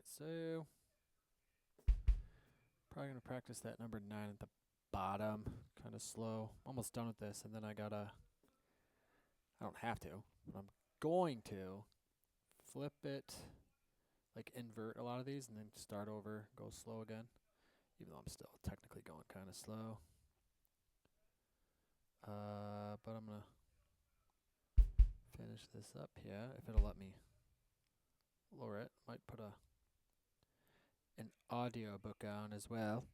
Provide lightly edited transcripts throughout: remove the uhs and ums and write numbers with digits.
Alright, so probably going to practice that number 9 at the bottom. Kind of slow. Almost done with this, and then I don't have to, but I'm going to flip it, like invert a lot of these, and then start over, go slow again. Even though I'm still technically going kind of slow. But I'm going to finish this up here, if it'll let me lower it. Might put an audiobook on as well.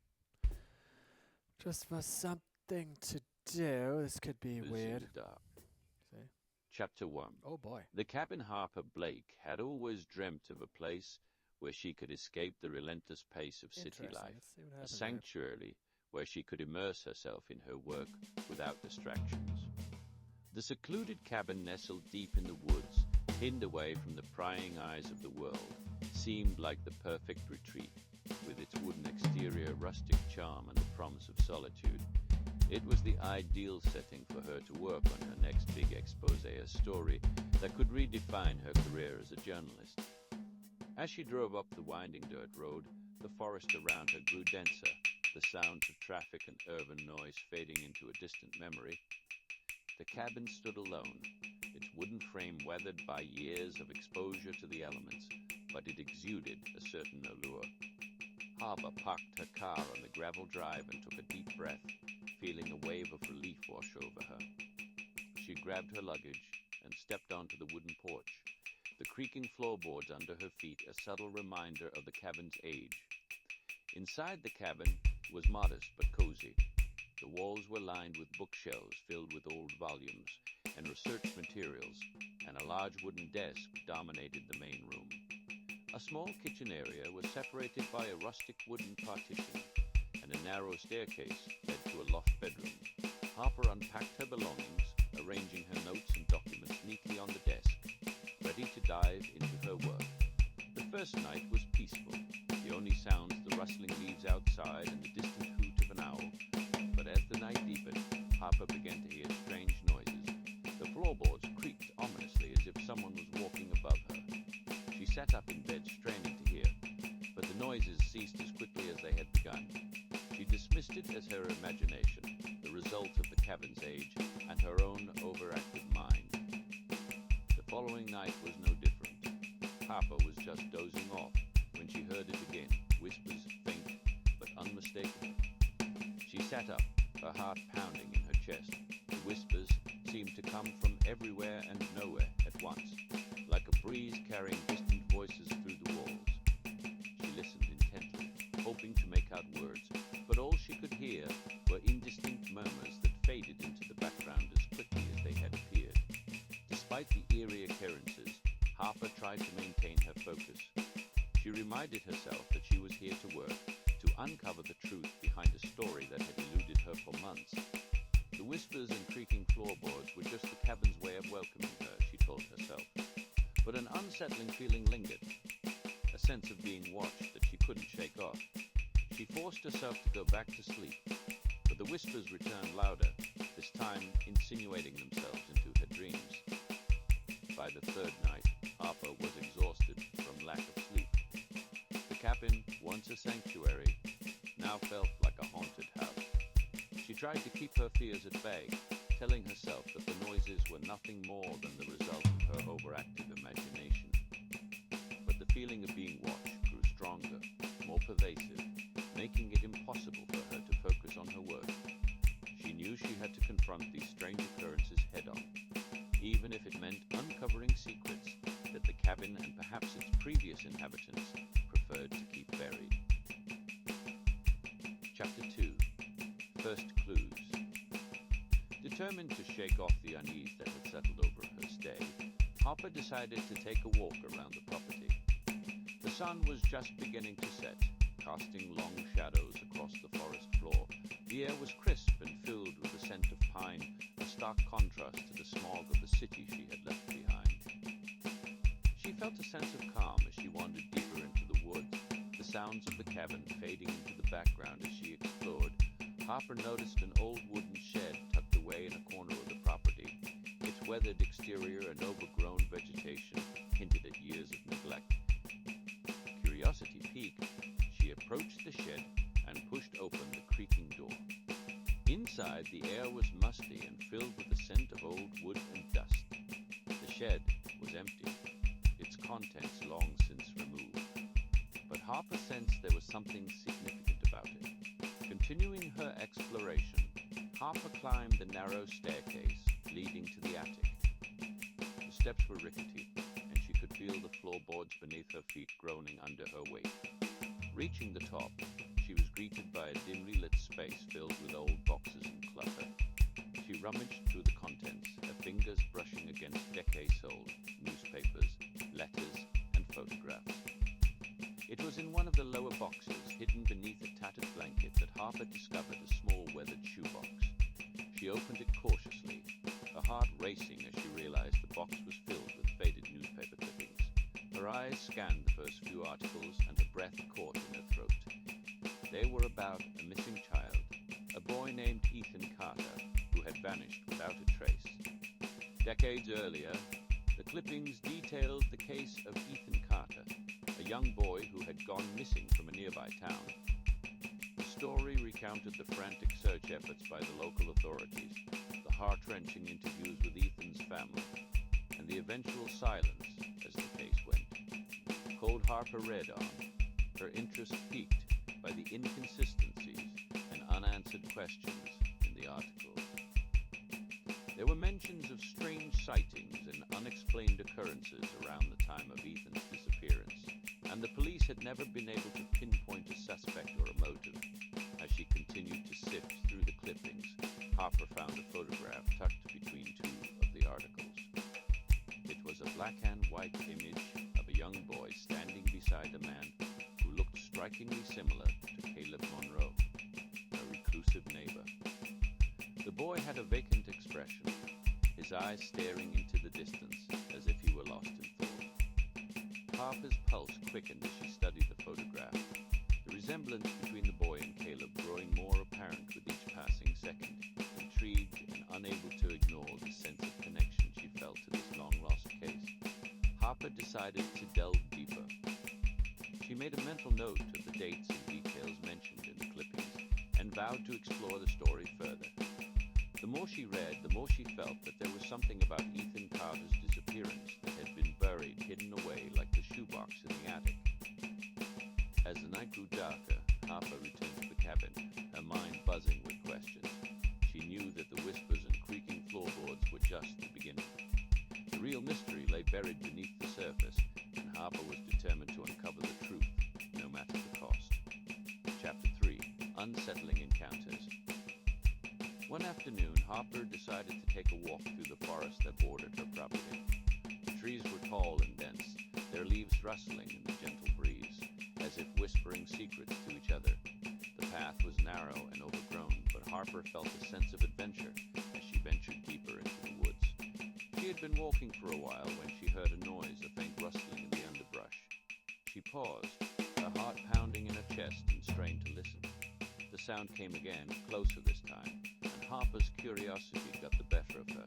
Just for something to do. This could be weird. See? Chapter 1. Oh boy. The cabin Harper Blake had always dreamt of a place where she could escape the relentless pace of city life, a sanctuary where she could immerse herself in her work without distractions. The secluded cabin nestled deep in the woods, hidden away from the prying eyes of the world, seemed like the perfect retreat. With its wooden exterior, rustic charm, and the promise of solitude, it was the ideal setting for her to work on her next big expose, a story that could redefine her career as a journalist. As she drove up the winding dirt road, the forest around her grew denser, the sounds of traffic and urban noise fading into a distant memory. The cabin stood alone, its wooden frame weathered by years of exposure to the elements, but it exuded a certain allure. Harper parked her car on the gravel drive and took a deep breath, feeling a wave of relief wash over her. She grabbed her luggage and stepped onto the wooden porch, the creaking floorboards under her feet a subtle reminder of the cabin's age. Inside the cabin was modest but cozy. The walls were lined with bookshelves filled with old volumes and research materials, and a large wooden desk dominated the main room. A small kitchen area was separated by a rustic wooden partition, and a narrow staircase led to a loft bedroom. Harper unpacked her belongings, arranging her notes and documents neatly on the desk, ready to dive into her work. The first night was peaceful, the only sounds the rustling leaves outside and the distant hoot of an owl. But as the night deepened, Harper began to hear strange noises. The floorboards creaked ominously as if someone was walking above her. She sat up in bed, straining to hear, but the noises ceased as quickly as they had begun. She dismissed it as her imagination, the result of the cabin's age and her own overactive mind. The following night was no different. Harper was just dozing off when she heard it again, whispers faint but unmistakable. She sat up, her heart pounding in her chest. The whispers seemed to come from everywhere and nowhere at once, like a breeze carrying distant voices through the walls. She listened intently, hoping to make out words, but all she could hear were indistinct murmurs that faded into the background as quickly as they had appeared. Despite the eerie occurrences, Harper tried to maintain her focus. She reminded herself that she was here to work, to uncover the truth behind a story that had eluded her for months. The whispers and creaking floorboards were just the cabin's way of welcoming her, she told herself. But an unsettling feeling lingered, a sense of being watched that she couldn't shake off. She forced herself to go back to sleep, but the whispers returned louder, this time insinuating themselves into her dreams. By the third night, Harper was exhausted from lack of sleep. The cabin, once a sanctuary, now felt like a haunted house. She tried to keep her fears at bay, telling herself that the noises were nothing more than the result of her overactive imagination. But the feeling of being watched grew stronger, more pervasive, making it impossible for her to focus on her work. She knew she had to confront these strange occurrences head-on, even if it meant uncovering secrets that the cabin and perhaps its previous inhabitants preferred to keep buried. Chapter 2. First Clues. Determined to shake off the unease that had settled over her stay, Harper decided to take a walk around the property. The sun was just beginning to set, casting long shadows across the forest floor. The air was crisp and filled with the scent of pine, a stark contrast to the smog of the city she had left behind. She felt a sense of calm as she wandered deeper into the woods, the sounds of the cabin fading into the background as she explored. Harper noticed an old wooden shed tucked away in a corner of the property. Its weathered exterior and overgrown vegetation hinted at years of neglect. Curiosity Inside, the air was musty and filled with the scent of old wood and dust. The shed was empty, its contents long since removed. But Harper sensed there was something significant about it. Continuing her exploration, Harper climbed the narrow staircase leading to the attic. The steps were rickety, and she could feel the floorboards beneath her feet groaning under her weight. Reaching the top, she was greeted by a dimly lit space filled with old boxes and clutter. She rummaged through the contents, her fingers brushing against decades-old newspapers, letters, and photographs. It was in one of the lower boxes, hidden beneath a tattered blanket, that Harper discovered a small weathered shoebox. She opened it cautiously, her heart racing as she realized the box was filled with faded newspaper clippings. Her eyes scanned the first few articles, and her breath caught in her throat. They were about a missing child, a boy named Ethan Carter, who had vanished without a trace. Decades earlier, the clippings detailed the case of Ethan Carter, a young boy who had gone missing from a nearby town. The story recounted the frantic search efforts by the local authorities, the heart-wrenching interviews with Ethan's family, and the eventual silence as the case went. Cold Harper read on, her interest piqued by the inconsistencies and unanswered questions in the articles. There were mentions of strange sightings and unexplained occurrences around the time of Ethan's disappearance, and the police had never been able to pinpoint a suspect or a motive. As she continued to sift through the clippings, Harper found a photograph tucked between two of the articles. It was a black-and-white image of a young boy standing beside a man who looked strikingly similar to Caleb Monroe, a reclusive neighbor. The boy had a vacant expression, his eyes staring into the distance as if he were lost in thought. Harper's pulse quickened as she studied the photograph, the resemblance between the boy and Caleb growing more apparent with each passing second. Intrigued and unable to ignore the sense of connection she felt to this long-lost case, Harper decided to delve deeper. She made a mental note of the dates and details mentioned in the clippings and vowed to explore the story further. The more she read, the more she felt that there was something about Ethan Carter's disappearance that had been buried, hidden away like the shoebox in the attic. As the night grew darker, Harper returned to the cabin, her mind buzzing with questions. She knew that the whispers and creaking floorboards were just the beginning. The real mystery lay buried beneath the surface, and Harper was determined to uncover the truth, no matter the cost. Chapter 3. Unsettling Encounters. One afternoon, Harper decided to take a walk through the forest that bordered her property. The trees were tall and dense, their leaves rustling in the gentle breeze, as if whispering secrets to each other. The path was narrow and overgrown, but Harper felt a sense of adventure as she ventured deeper into the woods. She had been walking for a while when she heard a noise, a faint rustling in the underbrush. She paused, her heart pounding in her chest, and strained to listen. The sound came again, closer this time, and Harper's curiosity got the better of her.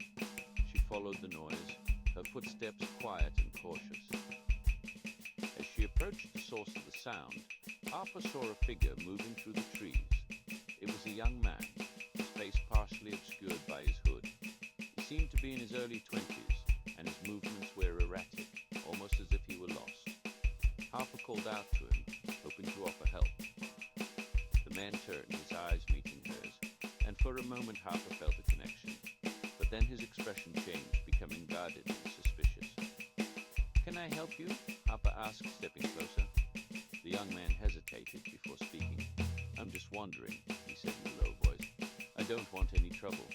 She followed the noise, her footsteps quiet and cautious. As she approached the source of the sound, Harper saw a figure moving through the trees. It was a young man, his face partially obscured by his hood. He seemed to be in his early 20s, and his movements were erratic, almost as if he were lost. Harper called out to him, hoping to offer help. The man turned, his eyes meeting hers, and for a moment Harper felt a connection. But then his expression changed, becoming guarded and suspicious. "Can I help you?" Harper asked, stepping closer. The young man hesitated before speaking. "I'm just wondering," he said in a low voice. "I don't want any trouble."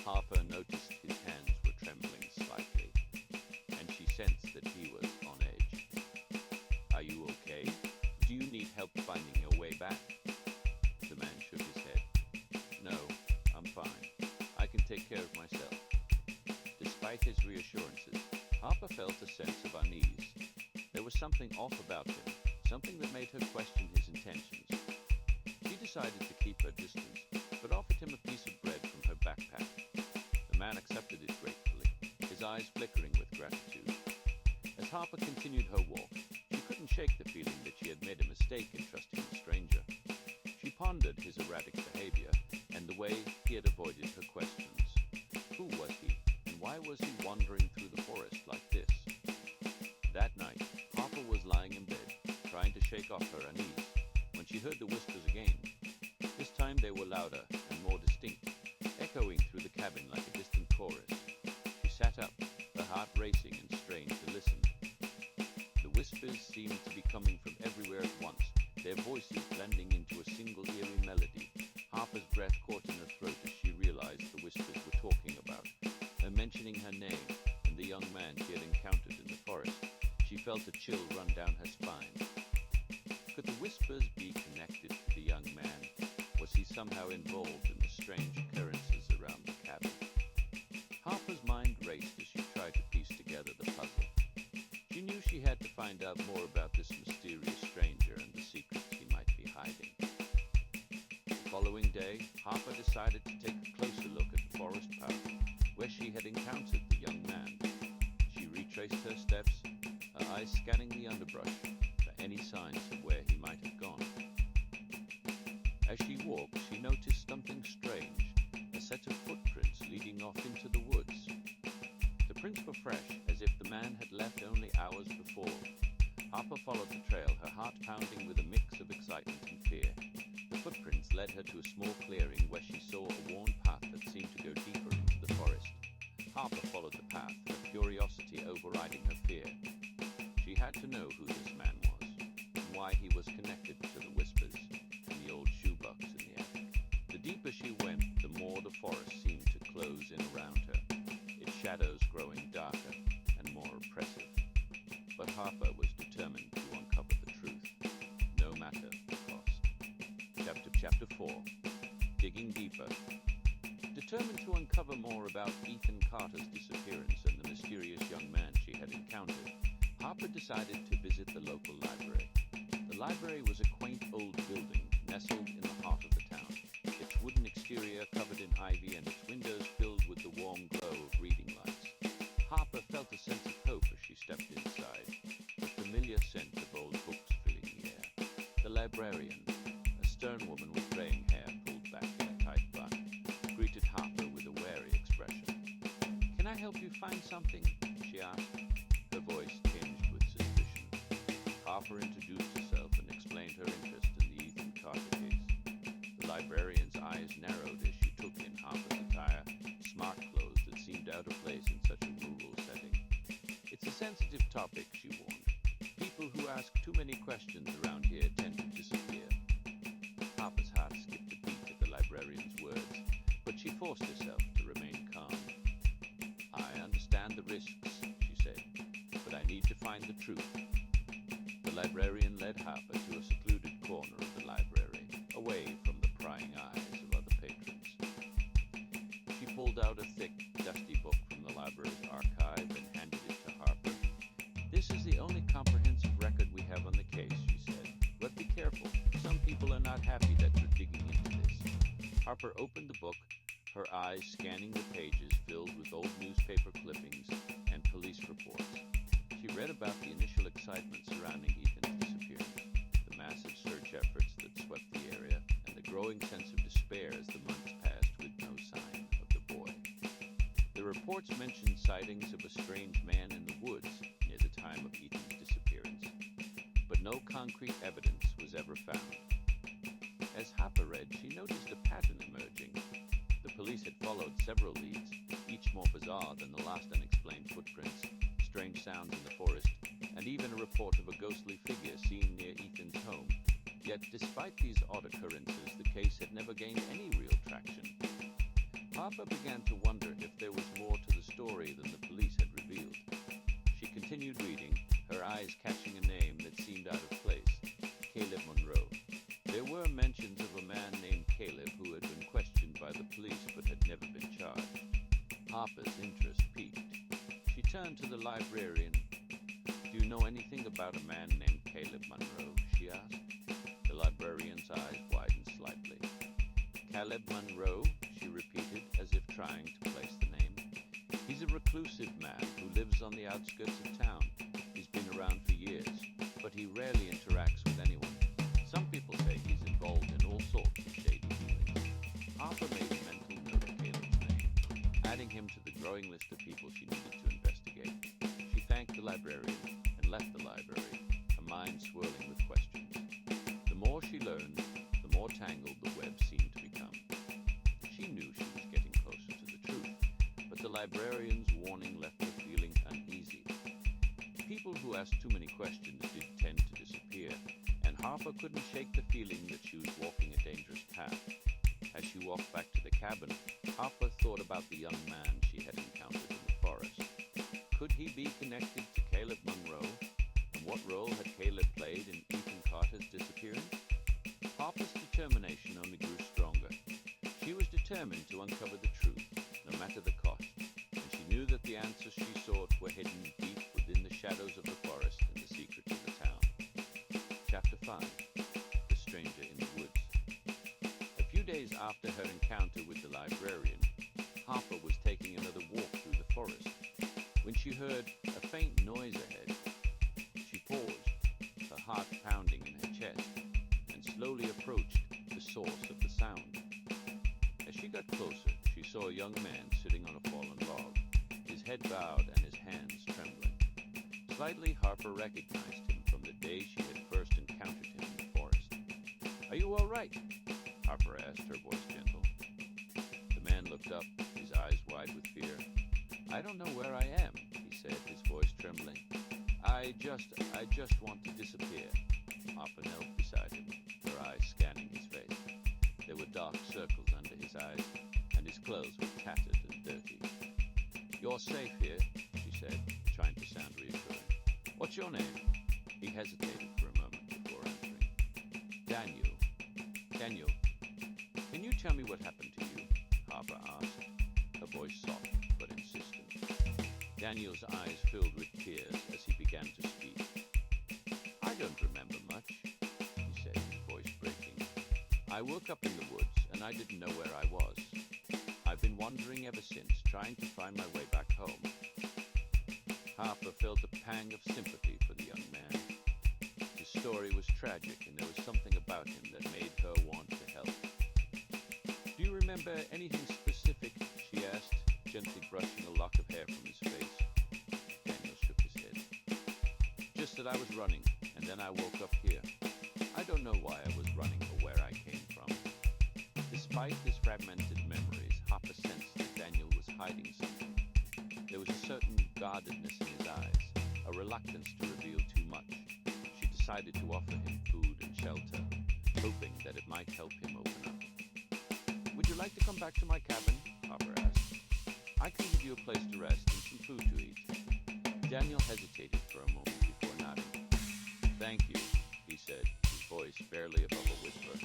Harper noticed his hands were trembling slightly, and she sensed that he was on edge. "Are you okay? Do you need help finding your way back?" The man shook his head. "No, I'm fine. I can take care of myself." Despite his reassurances, Harper felt a sense of unease. There was something off about him, something that made her question his intentions. She decided to keep her distance, but offered him a piece of bread from her backpack. The man accepted it gratefully, his eyes flickering with gratitude. As Harper continued her walk, she couldn't shake the feeling that she had made a mistake in trusting a stranger. She pondered his erratic behavior, way, he had avoided her questions. Who was he, and why was he wandering through the forest like this? That night, Harper was lying in bed, trying to shake off her unease, when she heard the whispers again. This time they were louder and more distinct, echoing through the cabin like a distant chorus. She sat up, her heart racing and strained to listen. The whispers seemed to be coming from everywhere at once, their voices blending into a single eerie melody. Harper's breath caught in her throat as she realized the whispers were talking about her, mentioning her name and the young man she had encountered in the forest. She felt a chill run down her spine. Could the whispers be connected to the young man? Was he somehow involved in the strange occurrences around the cabin? Harper's mind raced as she tried to piece together the puzzle. She knew she had to find out more about this mysterious stranger and the secrets he might be hiding. The following day, Harper decided to take a closer look at the forest path where she had encountered the young man. She retraced her steps, her eyes scanning the underbrush for any signs of where he might have gone. As she walked, she noticed something strange, a set of footprints leading off into the woods. The prints were fresh, as if the man had left only hours before. Harper followed the trail, her heart pounding with a mix of excitement and fear. The footprints led her to a small clearing where she saw a worn path that seemed to go deeper into the forest. Harper followed the path, her curiosity overriding her fear. She had to know who this man was, and why he was connected to the whispers and the old shoebox in the attic. The deeper she went, the more the forest seemed to close in around her, its shadows growing darker and more oppressive. But Harper was determined to uncover the truth, no matter the cost. Chapter 4. Digging Deeper. Determined to uncover more about Ethan Carter's disappearance and the mysterious young man she had encountered, Harper decided to visit the local library. The library was a quaint old building nestled in the heart of the town, its wooden exterior covered in ivy and its windows filled with the warm glow of reading lights. Harper felt a sense of hope as she stepped inside, the familiar scent of old books filling the air. The librarian, a stern woman with graying hair pulled back in a tight bun, greeted Harper with a wary expression. "Can I help you find something?" she asked, her voice tinged with suspicion. Harper introduced herself and explained her interest in the Ethan Carter case. The librarian's eyes narrowed as she took in Harper's attire, smart clothes that seemed out of place in such a rural setting. "It's a sensitive topic," she warned. "People who ask too many questions around here tend to disappear." Harper's heart skipped a beat at the librarian's words, but she forced herself to remain calm. "I understand the risks," she said, "but I need to find the truth." The librarian led Harper to a secluded corner of the library, away from the prying eyes of other patrons. She pulled out a thick, dusty book from the library's archive and handed it to Harper. "This is the only comprehensive record we have on the case," she said. "But be careful. Some people are not happy that you're digging into this." Harper opened the book, her eyes scanning the pages filled with old newspaper clippings and police reports. She read about the initial excitement surrounding Ethan's disappearance, the massive search efforts that swept the area, and the growing sense of despair as the months passed with no sign of the boy. The reports mentioned sightings of a strange man in the woods near the time of Ethan's disappearance, but no concrete evidence was ever found. As Harper read, she noticed a pattern emerging. The police had followed several leads, each more bizarre than the last unexplained footprints, strange sounds in the forest, and even a report of a ghostly figure seen near Ethan's home. Yet, despite these odd occurrences, the case had never gained any real traction. Harper began to wonder if there was more to the story than the police had revealed. She continued reading, her eyes catching a name that seemed out of place: Caleb Monroe. There were mentions of a man named Caleb who had been questioned by the police but had never been charged. Harper's interest piqued. She turned to the librarian. "Do you know anything about a man named Caleb Monroe?" she asked. The librarian's eyes widened slightly. "Caleb Monroe," she repeated, as if trying to place the name. "He's a reclusive man who lives on the outskirts of town. He's been around for years, but he rarely interacts with anyone. Some people say he's involved in all sorts of shady dealings." Harper made growing list of people she needed to investigate. She thanked the librarian and left the library, her mind swirling with questions. The more she learned, the more tangled the web seemed to become. She knew she was getting closer to the truth, but the librarian's warning left her feeling uneasy. People who asked too many questions did tend to disappear, and Harper couldn't shake the feeling that she was walking a dangerous path. As she walked back to the cabin, Harper thought about the young man she had encountered in the forest. Could he be connected to Caleb Monroe? And what role had Caleb played in Ethan Carter's disappearance? Harper's determination only grew stronger. She was determined to uncover the truth, no matter the cost, and she knew that the answers she sought were hidden deep within the shadows of the forest and the secrets of the town. Chapter 5. The Stranger in the Woods. A few days after her encounter with the librarian, Harper was taking another walk through the forest when she heard a faint noise ahead. She paused, her heart pounding in her chest, and slowly approached the source of the sound. As she got closer, she saw a young man sitting on a fallen log, his head bowed and his hands trembling. Slightly, Harper recognized him from the day she had first encountered him in the forest. "Are you all right?" Harper asked, her voice gentle. The man looked up, his eyes wide with fear. "I don't know where I am," he said, his voice trembling. I just want to disappear." Harper knelt beside him, her eyes scanning his face. There were dark circles under his eyes, and his clothes were tattered and dirty. "You're safe here," she said, trying to sound reassuring. "What's your name?" He hesitated for a moment before answering. Daniel. "Daniel, can you tell me what happened to you?" Harper asked, her voice soft but insistent. Daniel's eyes filled with tears as he began to speak. "I don't remember much," he said, his voice breaking. "I woke up in the woods and I didn't know where I was. I've been wandering ever since, trying to find my way back home." Harper felt a pang of sympathy for the young man. His story was tragic, and there was something about him that made her want to help. "Do you remember anything specific?" she asked, gently brushing a lock of hair from his face. Daniel shook his head. "Just that I was running, and then I woke up here. I don't know why I was running or where I came from." Despite his fragmented memories, Harper sensed that Daniel was hiding something. There was a certain guardedness in his eyes, a reluctance to reveal too much. She decided to offer him food and shelter, hoping that it might help him open up. "Would you like to come back to my cabin?" Harper asked. "I can give you a place to rest and some food to eat." Daniel hesitated for a moment before nodding. "Thank you," he said, his voice barely above a whisper.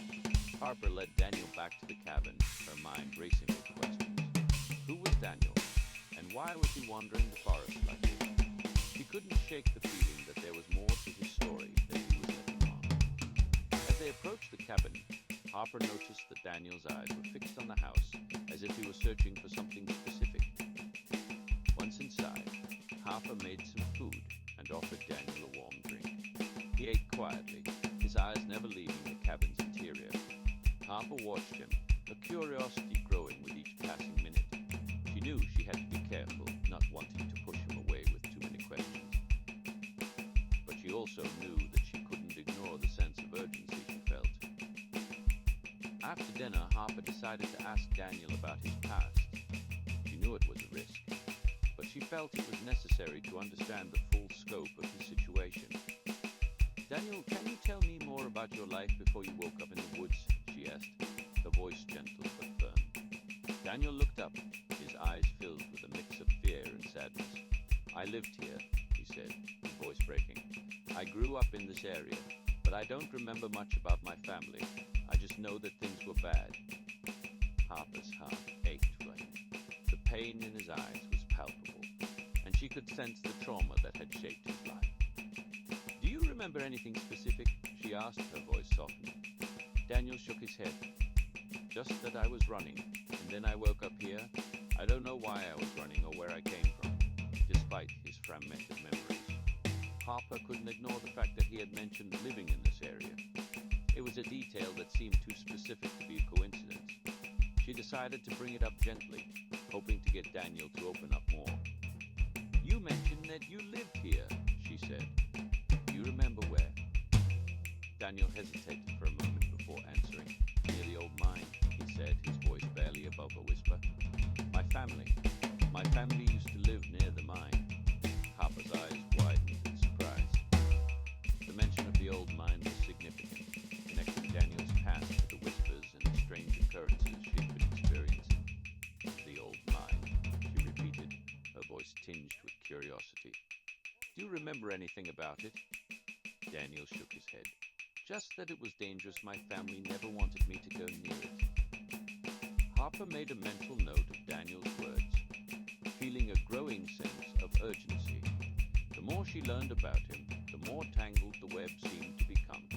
Harper led Daniel back to the cabin, her mind racing with questions. Who was Daniel? And why was he wandering the forest like this? He couldn't shake the feeling that there was more to his story than he was letting on. As they approached the cabin, Harper noticed that Daniel's eyes were fixed on the house, as if he was searching for something specific. Once inside, Harper made some food and offered Daniel a warm drink. He ate quietly, his eyes never leaving the cabin's interior. Harper watched him, her curiosity growing with each passing minute. She knew she had to be careful, not wanting to push him away with too many questions. But she also knew that she couldn't ignore the sense of urgency she felt. After dinner, Harper decided to ask Daniel about his past. She knew it was a risk, but she felt it was necessary to understand the full scope of his situation. "Daniel, can you tell me more about your life before you woke up in the woods?" she asked, her voice gentle but firm. Daniel looked up, his eyes filled with a mix of fear and sadness. "I lived here," he said, his voice breaking. "I grew up in this area, but I don't remember much about my family. I just know that things were bad." Harper's heart ached for him. The pain in his eyes was palpable, and she could sense the trauma that had shaped his life. "Do you remember anything specific?" she asked, her voice softening. Daniel shook his head. "Just that I was running, and then I woke up here. I don't know why I was running or where I came from," despite his fragmented memories. Harper couldn't ignore the fact that he had mentioned living in this area. It was a detail that seemed too specific to be a coincidence. She decided to bring it up gently, hoping to get Daniel to open up more. "You mentioned that you lived here," she said. "Do you remember where?" Daniel hesitated for a moment before answering. "Near the old mine," he said, his voice barely above a whisper. My family used to live near the mine." Harper's eyes widened in surprise. The mention of the old mine was significant, connecting Daniel's past to the whispers and the strange occurrences she had been experiencing. "The old mine," she repeated, her voice tinged with curiosity. "Do you remember anything about it?" Daniel shook his head. "Just that it was dangerous. My family never wanted me to go near it." Harper made a mental note of Daniel's words, feeling a growing sense of urgency. The more she learned about him, the more tangled the web seemed to become.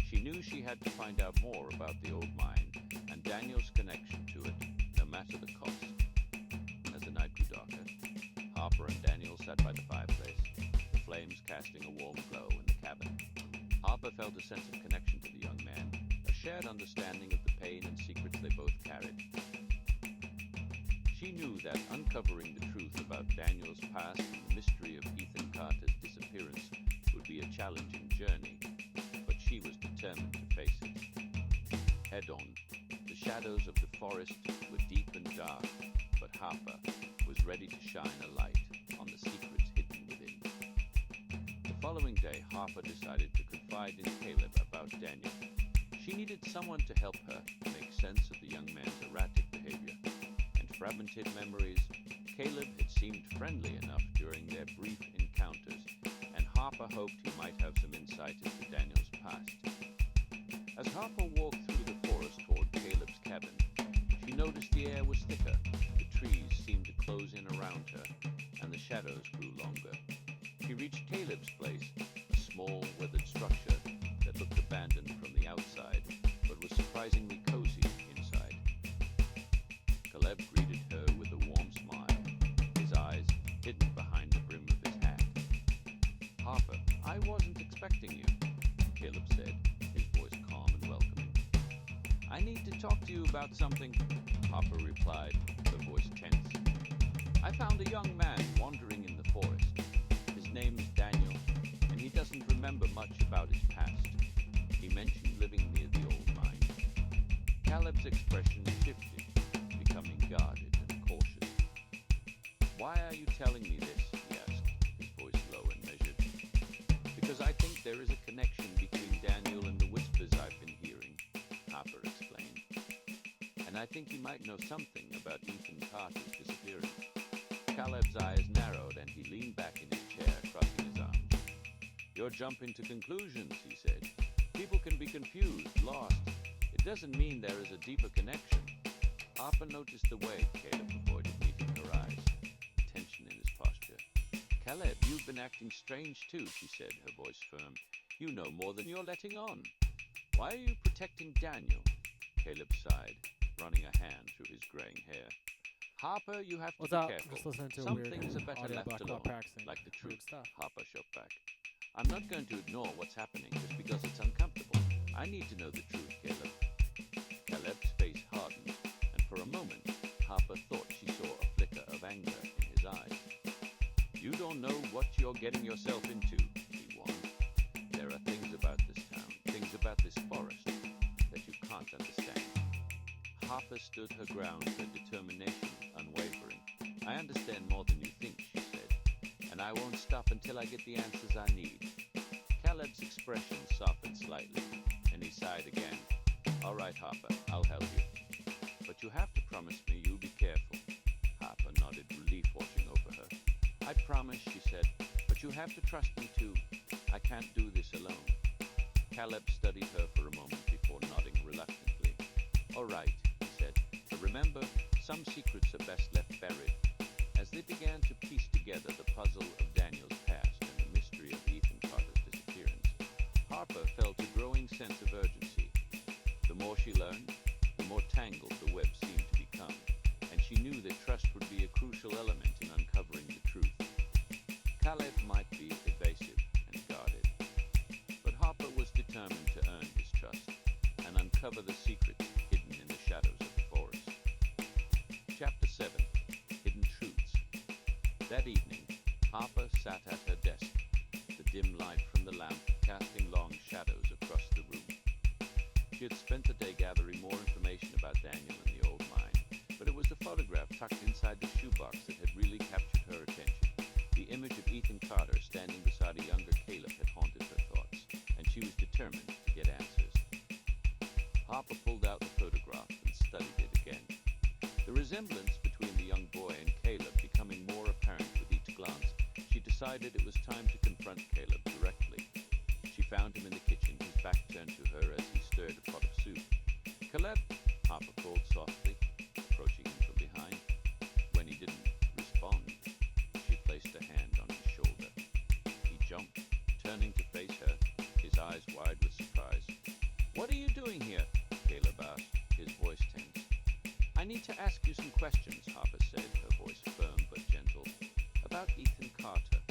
She knew she had to find out more about the old mine and Daniel's connection to it, no matter the cost. As the night grew darker, Harper and Daniel sat by the fireplace, the flames casting a warm glow in the cabin. Harper felt a sense of connection to the young man, a shared understanding of the pain and secrets they both carried. She knew that uncovering the truth about Daniel's past and the mystery of Ethan Carter's disappearance would be a challenging journey, but she was determined to face it. Head on, the shadows of the forest were deep and dark, but Harper was ready to shine a light on the secrets hidden within. The following day, Harper decided to confide in Caleb about Daniel. She needed someone to help her make sense of the young man's erratic behavior and fragmented memories. Caleb had seemed friendly enough during their brief encounters, and Harper hoped he might have some insight into Daniel's past. As Harper walked through the forest toward Caleb's cabin, she noticed the air was thicker, the trees seemed to close in around her, and the shadows grew longer. She reached Caleb's place, a small, weathered structure that looked abandoned from the outside, but was surprisingly cozy inside. Caleb greeted her with a warm smile, his eyes hidden behind the brim of his hat. "Harper, I wasn't expecting you," Caleb said, his voice calm and welcoming. "I need to talk to you about something," Harper replied, her voice tense. "I found a young man wandering in the forest. His name is Daniel, and he doesn't remember much about his past. He mentioned living near the old mine." Caleb's expression shifted, becoming guarded and cautious. "Why are you telling me this?" he asked, his voice low and measured. "Because I think there is a connection between Daniel and the whispers I've been hearing," Harper explained. "And I think you might know something about Ethan Carter's disappearance." Caleb's eyes narrowed and he leaned back in his chair, crossing his arms. "You're jumping to conclusions," he said. "People can be confused, lost. It doesn't mean there is a deeper connection." Harper noticed the way Caleb avoided meeting her eyes, tension in his posture. "Caleb, you've been acting strange too," she said, her voice firm. "You know more than you're letting on. Why are you protecting Daniel?" Caleb sighed, running a hand through his graying hair. "Harper, you have to be careful. Just listening to Some a weird things are better left audiobook alone, while practicing. like the truth." Weird stuff. Harper shook back. "I'm not going to ignore what's happening just because it's uncomfortable. I need to know the truth, Caleb." Caleb's face hardened, and for a moment, Harper thought she saw a flicker of anger in his eyes. "You don't know what you're getting yourself into," he warned. "There are things about this town, things about this forest, that you can't understand." Harper stood her ground, her determination unwavering. "I understand more than you think," she said, "and I won't stop until I get the answers I need." Caleb's expression softened slightly, and he sighed again. "All right, Harper, I'll help you. But you have to promise me you'll be careful." Harper nodded, relief washing over her. "I promise," she said, "but you have to trust me too. I can't do this alone." Caleb studied her for a moment before nodding reluctantly. "All right," he said, "but remember, some secrets are best left buried." As they began to piece together the puzzle of Daniel's past and the mystery of Ethan Carter's disappearance, Harper felt a growing sense of urgency. The more she learned, the more tangled the web seemed to become, and she knew that trust would be a crucial element in uncovering the truth. Caleb might be evasive and guarded, but Harper was determined to earn his trust and uncover the secrets hidden in the shadows of the forest. Chapter 7. That evening, Harper sat at her desk, the dim light from the lamp casting long shadows across the room. She had spent the day gathering more information about Daniel and the old mine, but it was the photograph tucked inside the shoebox that had really captured her attention. The image of Ethan Carter standing beside a younger Caleb had haunted her thoughts, and she was determined to get answers. Harper pulled out the photograph and studied it again. The resemblance between the young boy and Caleb becoming more apparent with each glance, she decided it was time to confront Caleb directly. She found him in the kitchen, his back turned to her as he stirred a pot of soup. "Caleb," Harper called softly, approaching him from behind. When he didn't respond, she placed a hand on his shoulder. He jumped, turning to face her, his eyes wide with surprise. "What are you doing here?" Caleb asked, his voice tense. "I need to ask you some questions," Harper said, her voice firm but gentle. "About Ethan Carter."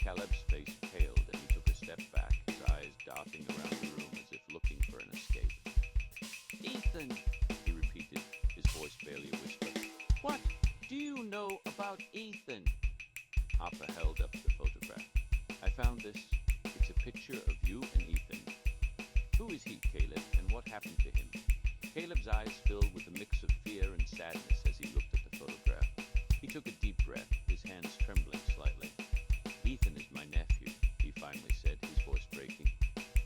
Caleb's face paled and he took a step back, his eyes darting around the room as if looking for an escape. "Ethan," he repeated, his voice barely a whisper. "What do you know about Ethan?" Harper held up the photograph. "I found this. It's a picture of you and Ethan." "Who is he, Caleb, and what happened to him?" Caleb's eyes filled with a mix of fear and sadness as he looked at the photograph. He took a deep breath, his hands trembling slightly. "Ethan is my nephew," he finally said, his voice breaking.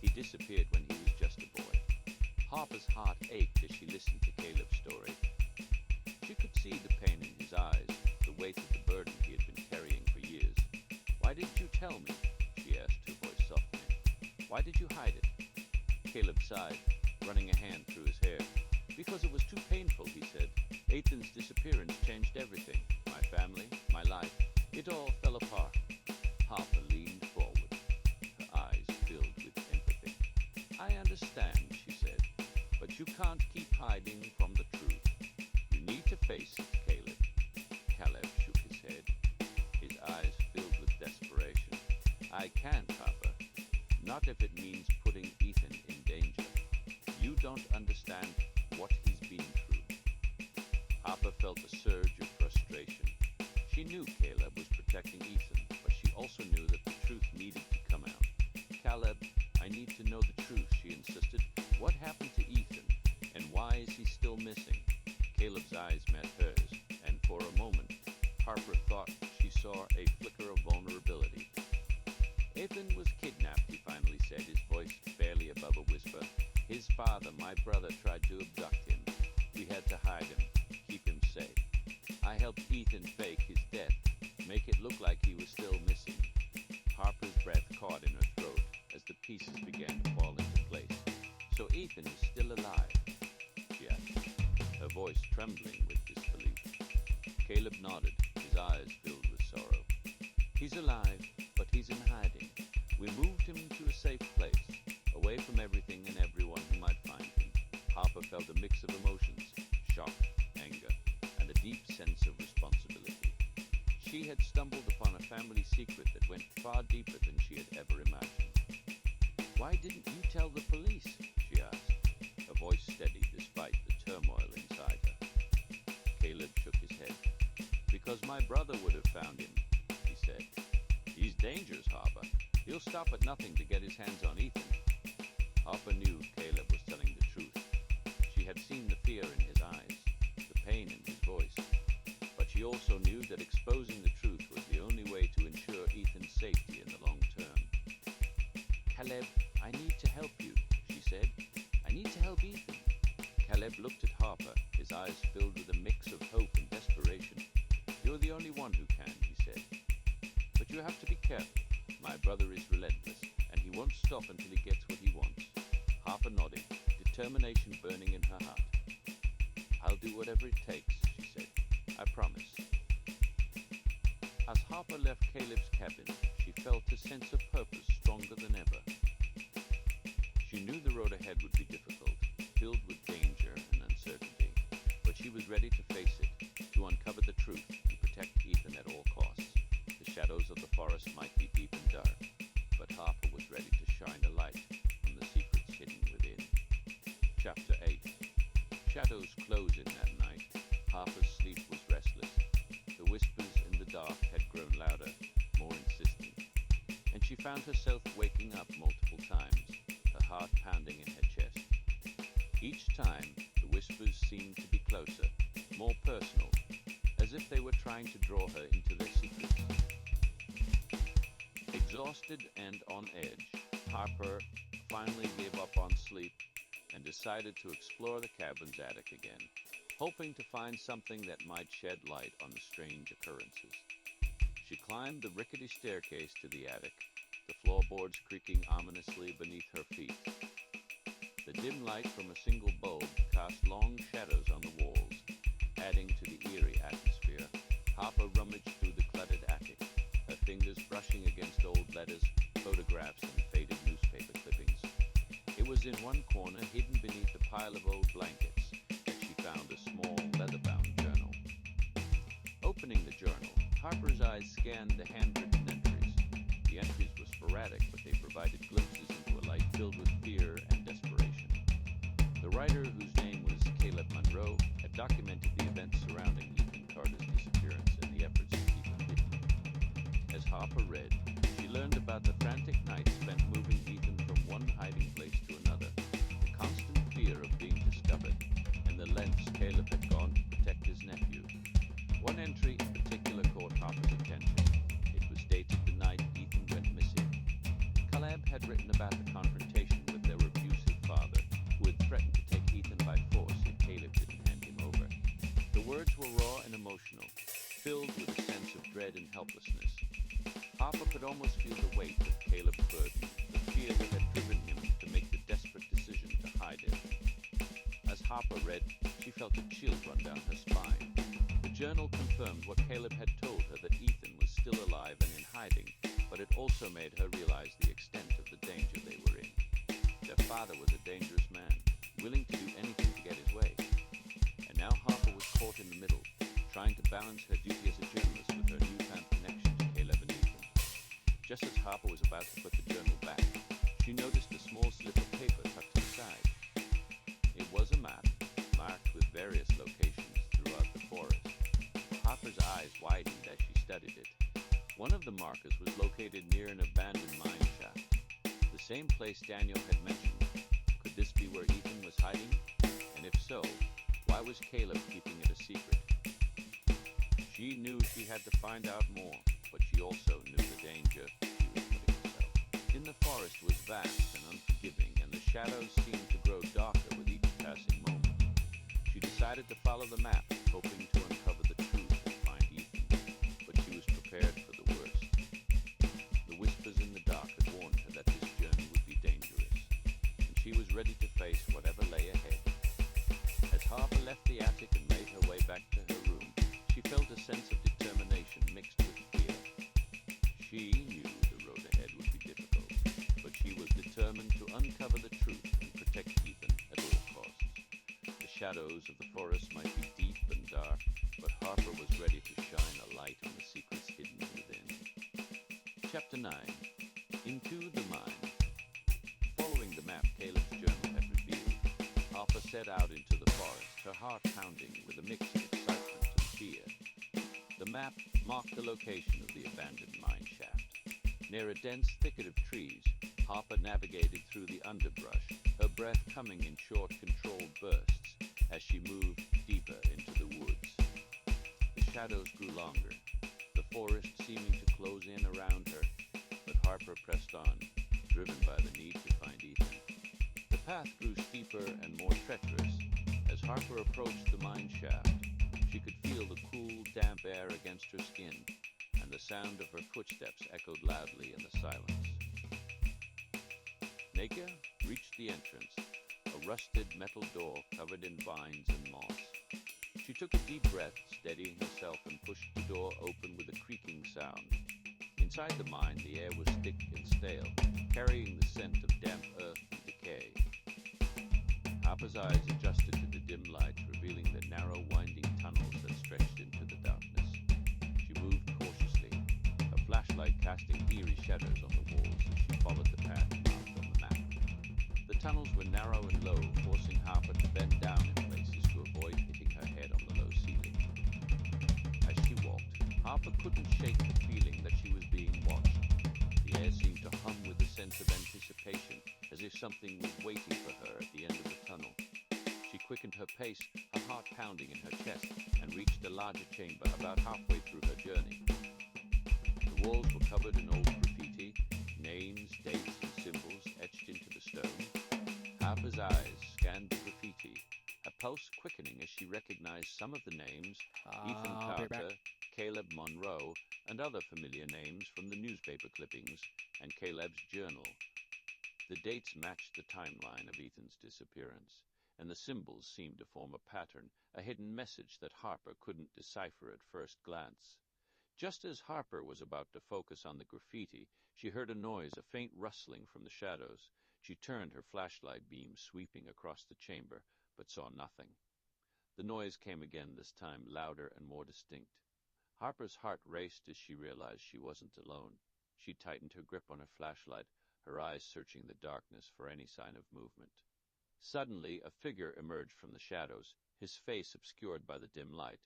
"He disappeared when he was just a boy." Harper's heart ached as she listened to Caleb's story. She could see the pain in his eyes, the weight of the burden he had been carrying for years. "Why didn't you tell me?" she asked, her voice softening. "Why did you hide it?" Caleb sighed, running a hand through his hair. "Because it was too painful," he said. "Ethan's disappearance changed everything. My family, my life. It all fell apart." Harper leaned forward, her eyes filled with empathy. "I understand," she said, "but you can't keep hiding from the truth. You need to face it, Caleb." Caleb shook his head, his eyes filled with desperation. "I can't, Harper. Not if it means putting Ethan in danger. You don't understand what he's been through." Harper felt a surge of frustration. She knew Caleb was protecting Ethan, but she also knew that the truth needed to come out. "Caleb, I need to know the truth," she insisted. "What happened to Ethan, and why is he still missing?" Caleb's eyes met hers, and for a moment, Harper thought she saw a flicker of vulnerability. "Ethan was kidnapped," he finally said, his voice barely above a whisper. "His father, my brother, tried to abduct him. We had to hide him, keep him safe. I helped Ethan fake his death, make it look like he was still missing." Harper's breath caught in her throat as the pieces began to fall into place. "So Ethan is still alive?" she asked, her voice trembling with disbelief. Caleb nodded, his eyes filled with sorrow. "He's alive, but he's in hiding. We moved him to a safe place, away from everything and everyone who might find him." Harper felt a mix of emotions, shock, anger, and a deep sense of responsibility. She had stumbled upon a family secret that went far deeper than she had ever imagined. "Why didn't you tell the police?" she asked, her voice steady despite the turmoil inside her. Caleb shook his head. "Because my brother would have found him," he said. "He's dangerous, Harper. He'll stop at nothing to get his hands on Ethan." Harper knew Caleb was telling the truth. She had seen the fear in his eyes, the pain in his voice, but she also knew that exposing the truth was the only way to ensure Ethan's safety in the long term. "Caleb, I need to help you," she said. "I need to help Ethan." Caleb looked at Harper, his eyes filled with a mix of hope and desperation. "You're the only one who can," he said. "But you have to be careful. My brother is relentless, and he won't stop until he gets what he wants." Harper nodded, determination burning in her heart. "I'll do whatever it takes," she said. "I promise." As Harper left Caleb's cabin, she felt a sense of purpose stronger than ever. She knew the road ahead would be difficult, filled with danger and uncertainty, but she was ready to face it, to uncover the truth and protect Ethan at all costs. The shadows of the forest might be deep and dark, but Harper was ready to shine a light on the secrets hidden within. Chapter 8. Shadows closed in that night. Harper's sleep was restless. The whispers in the dark found herself waking up multiple times, her heart pounding in her chest. Each time, the whispers seemed to be closer, more personal, as if they were trying to draw her into their secrets. Exhausted and on edge, Harper finally gave up on sleep and decided to explore the cabin's attic again, hoping to find something that might shed light on the strange occurrences. She climbed the rickety staircase to the attic, the floorboards creaking ominously beneath her feet. The dim light from a single bulb cast long shadows on the walls, adding to the eerie atmosphere. Harper rummaged through the cluttered attic, her fingers brushing against old letters, photographs, and faded newspaper clippings. It was in one corner, hidden beneath a pile of old blankets, that she found a small leather-bound journal. Opening the journal, Harper's eyes scanned the handwritten entries. The entries were sporadic, but they provided glimpses into a life filled with fear and desperation. The writer, whose name was Caleb Monroe, had documented the events surrounding Ethan Carter's disappearance and the efforts to keep him hidden. As Harper read, she learned about the frantic nights spent moving Ethan from one hiding place to another, the constant fear of being discovered, and the lengths Caleb had gone to protect his nephew. One entry in particular caught Harper's attention. It was dated the night Ethan went missing. Caleb had written about the confrontation with their abusive father, who had threatened to take Ethan by force if Caleb didn't hand him over. The words were raw and emotional, filled with a sense of dread and helplessness. Harper could almost feel the weight of Caleb's burden, the fear that had driven him to make the desperate decision to hide it. As Harper read, she felt a chill run down her spine. The journal confirmed what Caleb had told her, that Ethan was still alive and in hiding, but it also made her realize the extent of the danger they were in. Their father was a dangerous man, willing to do anything to get his way. And now Harper was caught in the middle, trying to balance her duty as a journalist with her newfound connection to Caleb and Ethan. Just as Harper was about to put the journal back, she noticed a small slip of paper tucked inside. It was a map, marked with various locations throughout the forest. Harper's eyes widened as she studied it. One of the markers was located near an abandoned mine shaft, the same place Daniel had mentioned. Could this be where Ethan was hiding? And if so, why was Caleb keeping it a secret? She knew she had to find out more, but she also knew the danger she was putting herself. In the forest was vast and unforgiving, and the shadows seemed to grow darker with each passing moment. She decided to follow the map, hoping to uncover the truth and find Ethan, but she was prepared for the worst. The whispers in the dark had warned her that this journey would be dangerous, and she was ready to face whatever lay ahead. As Harper left the attic and made her way back to her room, she felt a sense of determination mixed with fear. She knew the road ahead would be difficult, but she was determined to uncover the truth and protect Ethan at all costs. The shadows of the forest might be deep and dark, but Harper was ready to shine a light on the secrets hidden within. Chapter 9. Into the Mine. Following the map Caleb's journal had revealed, Harper set out into the forest, her heart pounding with a mix of excitement and fear. The map marked the location of the abandoned mine shaft. Near a dense thicket of trees, Harper navigated through the underbrush, her breath coming in short, controlled bursts as she moved deeper into the woods. The shadows grew longer, the forest seeming to close in around her, but Harper pressed on, driven by the need to find Ethan. The path grew steeper and more treacherous. As Harper approached the mine shaft, she could feel the cool, damp air against her skin, and the sound of her footsteps echoed loudly in the silence. Nakia reached the entrance, a rusted metal door covered in vines and moss. She took a deep breath, steadying herself, and pushed the door open with a creaking sound. Inside the mine, the air was thick and stale, carrying the scent of damp earth and decay. Harper's eyes adjusted to the dim light, revealing the narrow, winding tunnels that stretched into the darkness. She moved cautiously, her flashlight casting eerie shadows on the walls as she followed the path marked on the map. The tunnels were narrow and low, forcing Harper to bend down in places to avoid hitting her head on the low ceiling. As she walked, Harper couldn't shake the feeling that she was being watched. The air seemed to hum with a sense of anticipation, as if something was waiting for her at the end of the tunnel. She quickened her pace, her heart pounding in her chest, and reached a larger chamber about halfway through her journey. The walls were covered in old graffiti, names, dates, and symbols etched into the stone. Harper's eyes scanned the graffiti, a pulse quickening as she recognized some of the names, Ethan Carter, Caleb Monroe, and other familiar names from the newspaper clippings and Caleb's journal. The dates matched the timeline of Ethan's disappearance, and the symbols seemed to form a pattern, a hidden message that Harper couldn't decipher at first glance. Just as Harper was about to focus on the graffiti, she heard a noise, a faint rustling from the shadows. She turned, her flashlight beam sweeping across the chamber, but saw nothing. The noise came again, this time louder and more distinct. Harper's heart raced as she realized she wasn't alone. She tightened her grip on her flashlight, her eyes searching the darkness for any sign of movement. Suddenly, a figure emerged from the shadows, his face obscured by the dim light.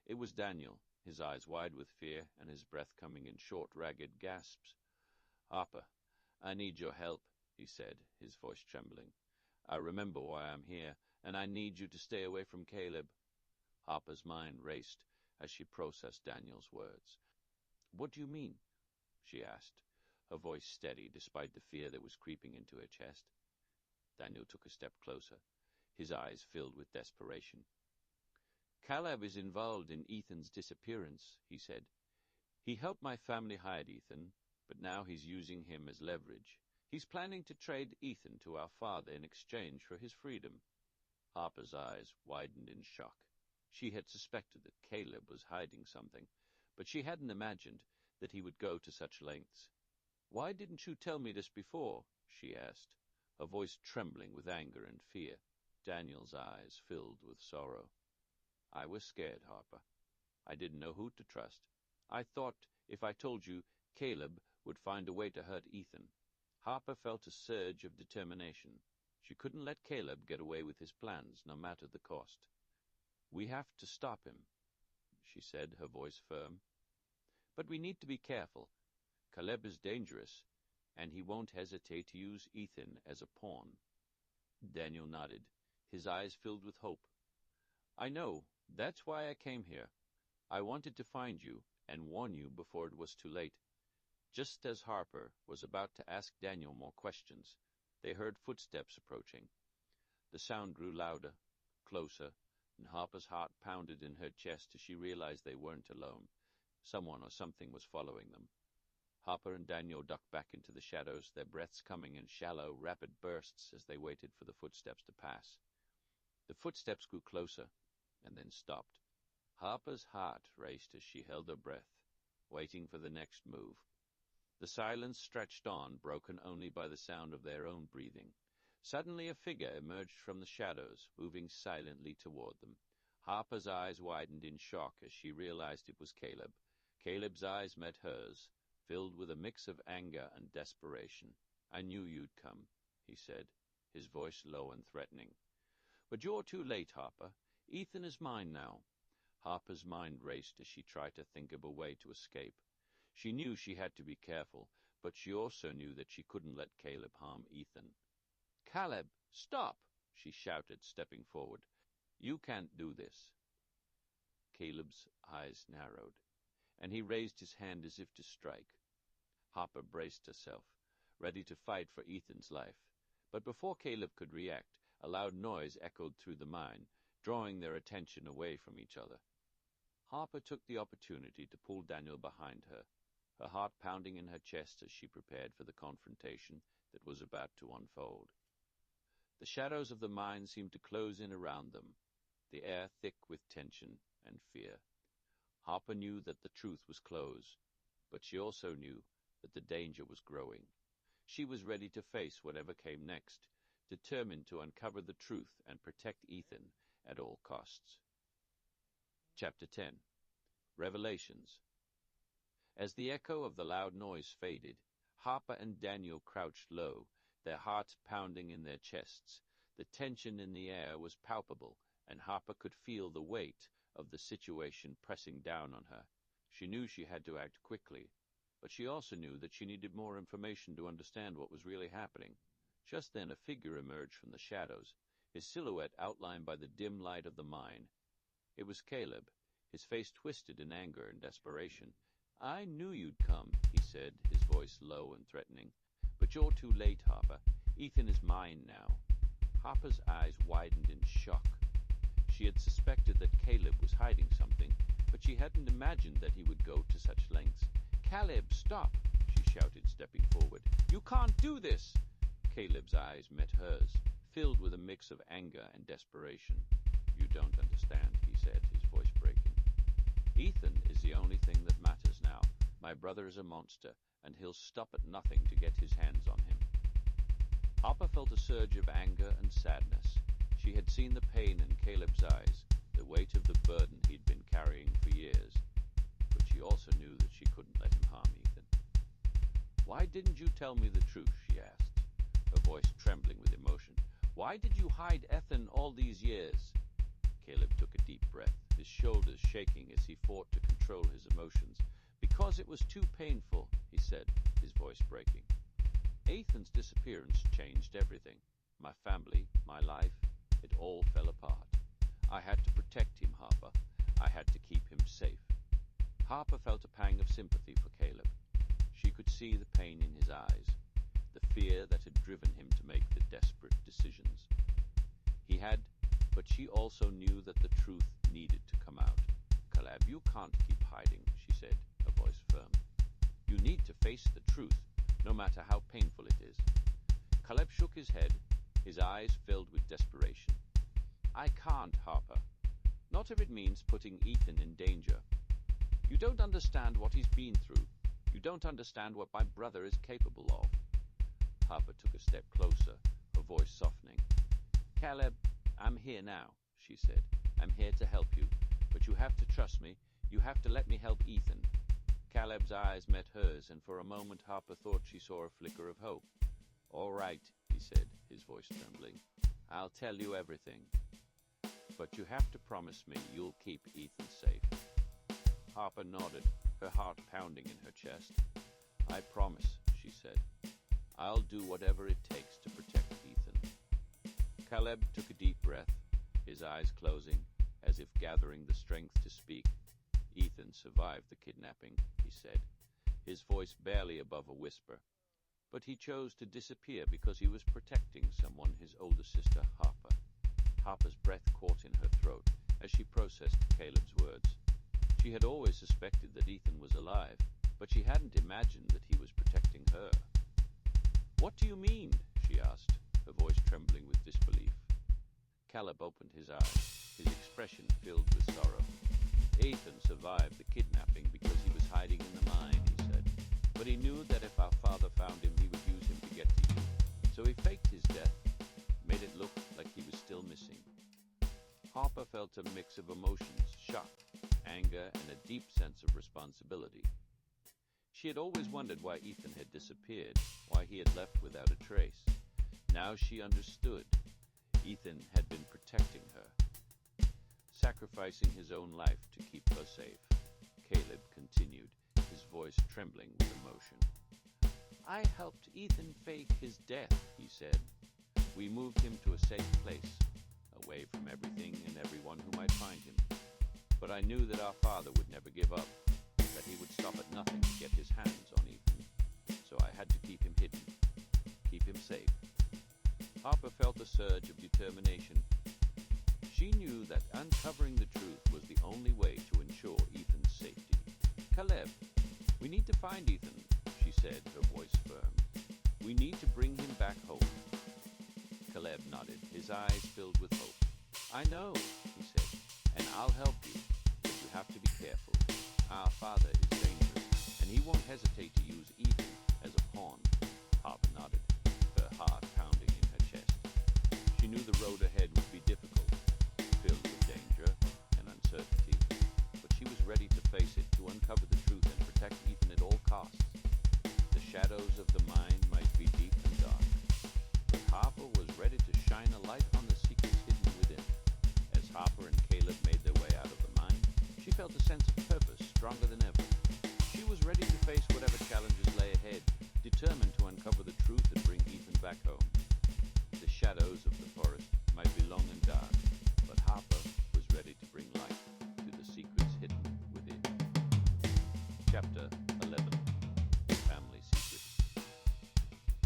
It was Daniel, his eyes wide with fear and his breath coming in short, ragged gasps. "Harper, I need your help," he said, his voice trembling. "I remember why I'm here, and I need you to stay away from Caleb." Harper's mind raced as she processed Daniel's words. "What do you mean?" she asked, her voice steady despite the fear that was creeping into her chest. Daniel took a step closer, his eyes filled with desperation. "Caleb is involved in Ethan's disappearance," he said. "He helped my family hide Ethan, but now he's using him as leverage. He's planning to trade Ethan to our father in exchange for his freedom." Harper's eyes widened in shock. She had suspected that Caleb was hiding something, but she hadn't imagined that he would go to such lengths. "Why didn't you tell me this before?" she asked, her voice trembling with anger and fear. Daniel's eyes filled with sorrow. "I was scared, Harper. I didn't know who to trust. I thought if I told you, Caleb would find a way to hurt Ethan." Harper felt a surge of determination. She couldn't let Caleb get away with his plans, no matter the cost. "We have to stop him," she said, her voice firm. "But we need to be careful. Caleb is dangerous, and he won't hesitate to use Ethan as a pawn." Daniel nodded, his eyes filled with hope. "I know. That's why I came here. I wanted to find you and warn you before it was too late." Just as Harper was about to ask Daniel more questions, they heard footsteps approaching. The sound grew louder, closer, and Harper's heart pounded in her chest as she realized they weren't alone. Someone or something was following them. Harper and Daniel ducked back into the shadows, their breaths coming in shallow, rapid bursts as they waited for the footsteps to pass. The footsteps grew closer, and then stopped. Harper's heart raced as she held her breath, waiting for the next move. The silence stretched on, broken only by the sound of their own breathing. Suddenly a figure emerged from the shadows, moving silently toward them. Harper's eyes widened in shock as she realized it was Caleb. Caleb's eyes met hers, filled with a mix of anger and desperation. "I knew you'd come," he said, his voice low and threatening. "But you're too late, Harper. Ethan is mine now." Harper's mind raced as she tried to think of a way to escape. She knew she had to be careful, but she also knew that she couldn't let Caleb harm Ethan. "Caleb, stop!" she shouted, stepping forward. "You can't do this." Caleb's eyes narrowed, and he raised his hand as if to strike. Harper braced herself, ready to fight for Ethan's life. But before Caleb could react, a loud noise echoed through the mine, drawing their attention away from each other. Harper took the opportunity to pull Daniel behind her, her heart pounding in her chest as she prepared for the confrontation that was about to unfold. The shadows of the mine seemed to close in around them, the air thick with tension and fear. Harper knew that the truth was close, but she also knew that the danger was growing. She was ready to face whatever came next, determined to uncover the truth and protect Ethan at all costs. Chapter 10. Revelations. As the echo of the loud noise faded, Harper and Daniel crouched low, their hearts pounding in their chests. The tension in the air was palpable, and Harper could feel the weight of the situation pressing down on her. She knew she had to act quickly. but she also knew that she needed more information to understand what was really happening. Just then a figure emerged from the shadows, his silhouette outlined by the dim light of the mine. It was Caleb, his face twisted in anger and desperation. "I knew you'd come," he said, his voice low and threatening. "But you're too late, Harper. Ethan is mine now." Harper's eyes widened in shock. She had suspected that Caleb was hiding something, but she hadn't imagined that he would go to such lengths. "Caleb, stop!" she shouted, stepping forward. "You can't do this!" Caleb's eyes met hers, filled with a mix of anger and desperation. "You don't understand," he said, his voice breaking. "Ethan is the only thing that matters now. My brother is a monster, and he'll stop at nothing to get his hands on him." Harper felt a surge of anger and sadness. She had seen the pain in Caleb's eyes, the weight of the burden he'd been carrying for years. But she also knew that she couldn't let him harm Ethan. "Why didn't you tell me the truth?" she asked, her voice trembling with emotion. "Why did you hide Ethan all these years?" Caleb took a deep breath, his shoulders shaking as he fought to control his emotions. "Because it was too painful," he said, his voice breaking. "Ethan's disappearance changed everything. My family, my life, it all fell apart. I had to protect him, Harper. I had to keep him safe." Harper felt a pang of sympathy for Caleb. She could see the pain in his eyes, the fear that had driven him to make the desperate decisions. But she also knew that the truth needed to come out. "Caleb, you can't keep hiding," she said, her voice firm. "You need to face the truth, no matter how painful it is." Caleb shook his head, his eyes filled with desperation. "I can't, Harper. Not if it means putting Ethan in danger. You don't understand what he's been through. You don't understand what my brother is capable of." Harper took a step closer, her voice softening. "Caleb, I'm here now," she said. "I'm here to help you, but you have to trust me. You have to let me help Ethan." Caleb's eyes met hers, and for a moment Harper thought she saw a flicker of hope. "All right," he said, his voice trembling. "I'll tell you everything. But you have to promise me you'll keep Ethan safe." Harper nodded, her heart pounding in her chest. "I promise," she said. "I'll do whatever it takes to protect Ethan." Caleb took a deep breath, his eyes closing, as if gathering the strength to speak. "Ethan survived the kidnapping," he said, his voice barely above a whisper. "But he chose to disappear because he was protecting someone, his older sister, Harper." Harper's breath caught in her throat as she processed Caleb's words. She had always suspected that Ethan was alive, but she hadn't imagined that he was protecting her. "What do you mean?" she asked, her voice trembling with disbelief. Caleb opened his eyes, his expression filled with sorrow. "Ethan survived the kidnapping because he was hiding in the mine," he said. "But he knew that if our father found him, he would use him to get to you. So he faked his death, made it look like he was still missing." Harper felt a mix of emotions, shock, anger, and a deep sense of responsibility. She had always wondered why Ethan had disappeared, why he had left without a trace. Now she understood. Ethan had been protecting her, sacrificing his own life to keep her safe. Caleb continued, his voice trembling with emotion. "I helped Ethan fake his death," he said. "We moved him to a safe place, away from everything and everyone who might find him. But I knew that our father would never give up, that he would stop at nothing to get his hands on Ethan. So I had to keep him hidden, keep him safe." Harper felt a surge of determination. She knew that uncovering the truth was the only way to ensure Ethan's safety. "Caleb, we need to find Ethan," she said, her voice firm. "We need to bring him back home." Caleb nodded, his eyes filled with hope. "I know," he said, "and I'll help you, but you have to be careful. Our father is dangerous, and he won't hesitate to use Ethan as a pawn." Harper nodded, her heart pounding in her chest. She knew the road ahead would be difficult, filled with danger and uncertainty, but she was ready to face it, to uncover the truth and protect Ethan at all costs. The shadows of the mine might be deep and dark, but Harper was ready to shine a light on the secrets hidden within. As Harper and Caleb made their way out of the mine, she felt a sense of purpose stronger than ever. She was ready to face whatever challenge back home. The shadows of the forest might be long and dark, but Harper was ready to bring light to the secrets hidden within. Chapter 11. Family Secrets.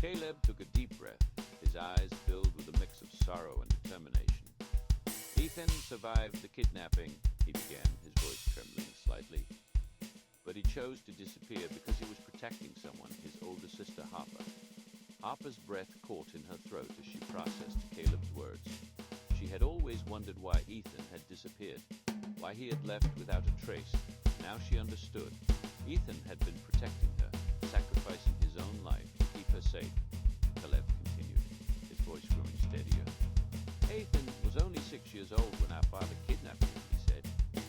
Caleb took a deep breath, his eyes filled with a mix of sorrow and determination. Ethan survived the kidnapping, he began, his voice trembling slightly. But he chose to disappear because he was protecting someone, his older sister Harper. Harper's breath caught in her throat as she processed Caleb's words. She had always wondered why Ethan had disappeared, why he had left without a trace. Now she understood. Ethan had been protecting her, sacrificing his own life to keep her safe. Caleb continued, his voice growing steadier. Ethan was only 6 years old when our father kidnapped him, he said.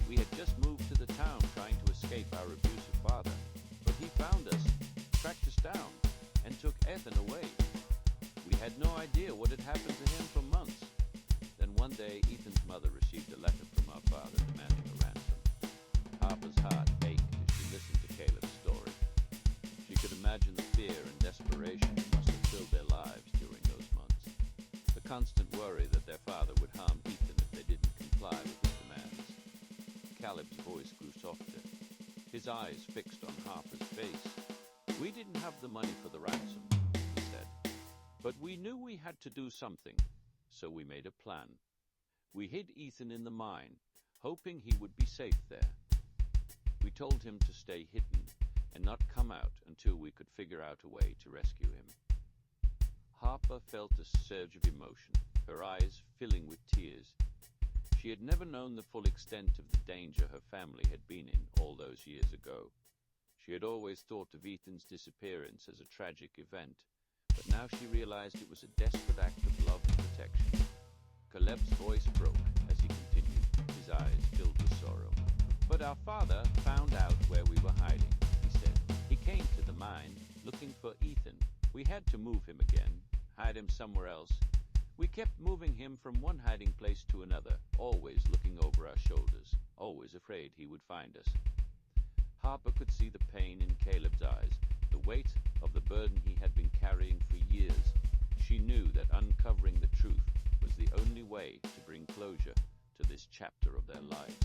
We had just moved to the town trying to escape our abusive father, but he found us, tracked us down, and took Ethan away. We had no idea what had happened to him for months. Then one day, Ethan's mother received a letter from our father demanding a ransom. Harper's heart ached as she listened to Caleb's story. She could imagine the fear and desperation that must have filled their lives during those months. The constant worry that their father would harm Ethan if they didn't comply with his demands. Caleb's voice grew softer, his eyes fixed on Harper's face. We didn't have the money for the ransom, he said, but we knew we had to do something, so we made a plan. We hid Ethan in the mine, hoping he would be safe there. We told him to stay hidden and not come out until we could figure out a way to rescue him. Harper felt a surge of emotion, her eyes filling with tears. She had never known the full extent of the danger her family had been in all those years ago. She had always thought of Ethan's disappearance as a tragic event, but now she realized it was a desperate act of love and protection. Caleb's voice broke as he continued, his eyes filled with sorrow. But our father found out where we were hiding, he said. He came to the mine looking for Ethan. We had to move him again, hide him somewhere else. We kept moving him from one hiding place to another, always looking over our shoulders, always afraid he would find us. Harper could see the pain in Caleb's eyes, the weight of the burden he had been carrying for years. She knew that uncovering the truth was the only way to bring closure to this chapter of their lives.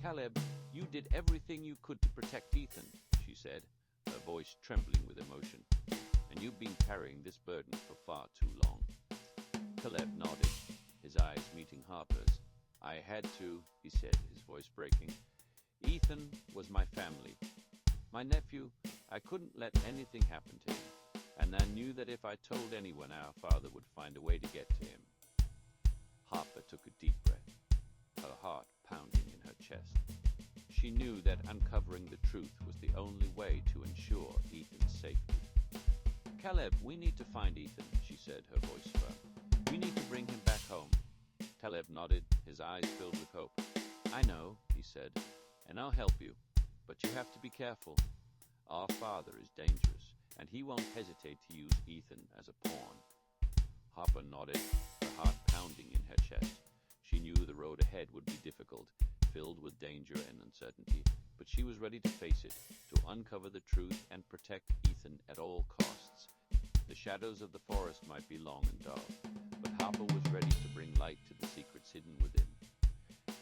Caleb, you did everything you could to protect Ethan, she said, her voice trembling with emotion. And you've been carrying this burden for far too long. Caleb nodded, his eyes meeting Harper's. I had to, he said, his voice breaking. Ethan was my family. My nephew, I couldn't let anything happen to him, and I knew that if I told anyone, our father would find a way to get to him. Harper took a deep breath, her heart pounding in her chest. She knew that uncovering the truth was the only way to ensure Ethan's safety. Caleb, we need to find Ethan, she said, her voice firm. We need to bring him back home. Caleb nodded, his eyes filled with hope. I know, he said, and I'll help you, but you have to be careful. Our father is dangerous, and he won't hesitate to use Ethan as a pawn. Harper nodded, her heart pounding in her chest. She knew the road ahead would be difficult, filled with danger and uncertainty, but she was ready to face it, to uncover the truth and protect Ethan at all costs. The shadows of the forest might be long and dark, but Harper was ready to bring light to the secrets hidden within.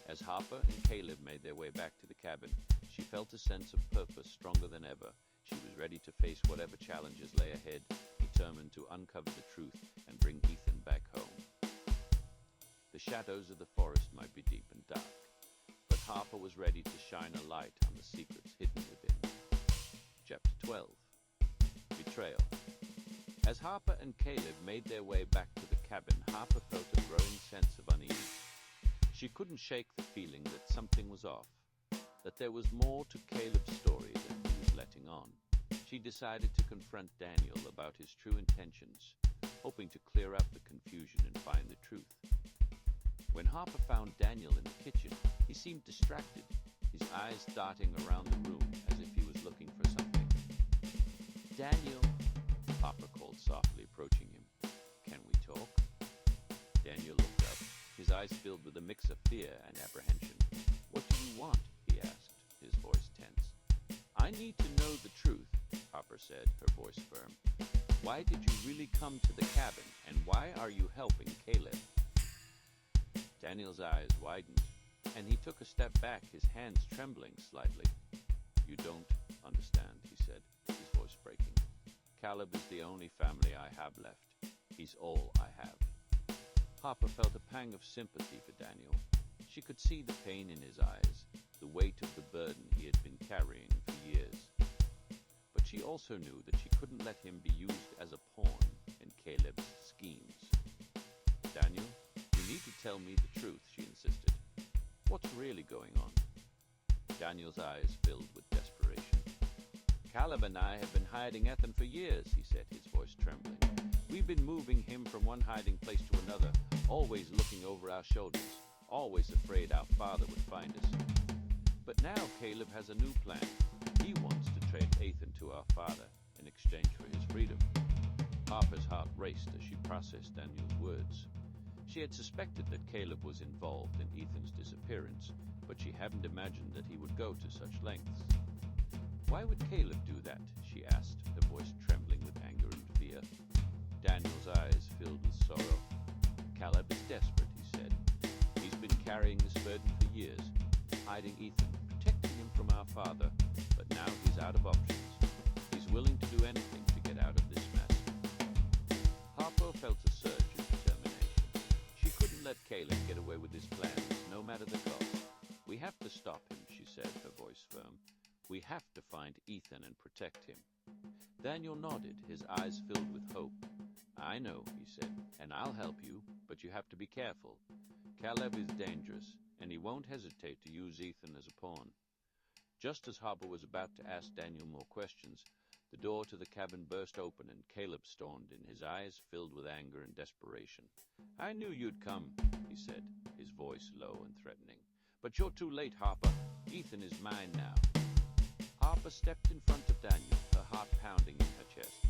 As Harper and Caleb made their way back to the cabin, she felt a sense of purpose stronger than ever. She was ready to face whatever challenges lay ahead, determined to uncover the truth and bring Ethan back home. The shadows of the forest might be deep and dark, but Harper was ready to shine a light on the secrets hidden within. Chapter 12. Betrayal. As Harper and Caleb made their way back to the cabin, Harper felt a growing sense of unease. She couldn't shake the feeling that something was off, that there was more to Caleb's story than he was letting on. She decided to confront Daniel about his true intentions, hoping to clear up the confusion and find the truth. When Harper found Daniel in the kitchen, he seemed distracted, his eyes darting around the room as if he was looking for something. Daniel, Harper called softly, approaching him. Can we talk? Daniel looked up, his eyes filled with a mix of fear and apprehension. What do you want? He asked, his voice tense. I need to know the truth, Harper said, her voice firm. Why did you really come to the cabin, and why are you helping Caleb? Daniel's eyes widened, and he took a step back, his hands trembling slightly. You don't understand, he said, his voice breaking. Caleb is the only family I have left. He's all I have. Harper felt a pang of sympathy for Daniel. She could see the pain in his eyes, the weight of the burden he had been carrying for years. But she also knew that she couldn't let him be used as a pawn in Caleb's schemes. Daniel, you need to tell me the truth, she insisted. What's really going on? Daniel's eyes filled with desperation. Caleb and I have been hiding Ethan for years, he said, his voice trembling. We've been moving him from one hiding place to another, always looking over our shoulders, always afraid our father would find us. But now Caleb has a new plan. He wants to trade Ethan to our father in exchange for his freedom. Harper's heart raced as she processed Daniel's words. She had suspected that Caleb was involved in Ethan's disappearance, but she hadn't imagined that he would go to such lengths. Why would Caleb do that? She asked, her voice trembling with anger and fear. Daniel's eyes filled with sorrow. Caleb is desperate, he said. He's been carrying this burden for years, hiding Ethan, protecting him from our father, but now he's out of options. He's willing to do anything to get out of this mess. Harper felt a surge of determination. She couldn't let Caleb get away with his plans, no matter the cost. We have to stop him, she said, her voice firm. We have to find Ethan and protect him. Daniel nodded, his eyes filled with hope. I know, he said, and I'll help you, but you have to be careful. Caleb is dangerous, and he won't hesitate to use Ethan as a pawn. Just as Harper was about to ask Daniel more questions, the door to the cabin burst open and Caleb stormed in, his eyes filled with anger and desperation. I knew you'd come, he said, his voice low and threatening. But you're too late, Harper. Ethan is mine now. Harper stepped in front of Daniel, her heart pounding in her chest.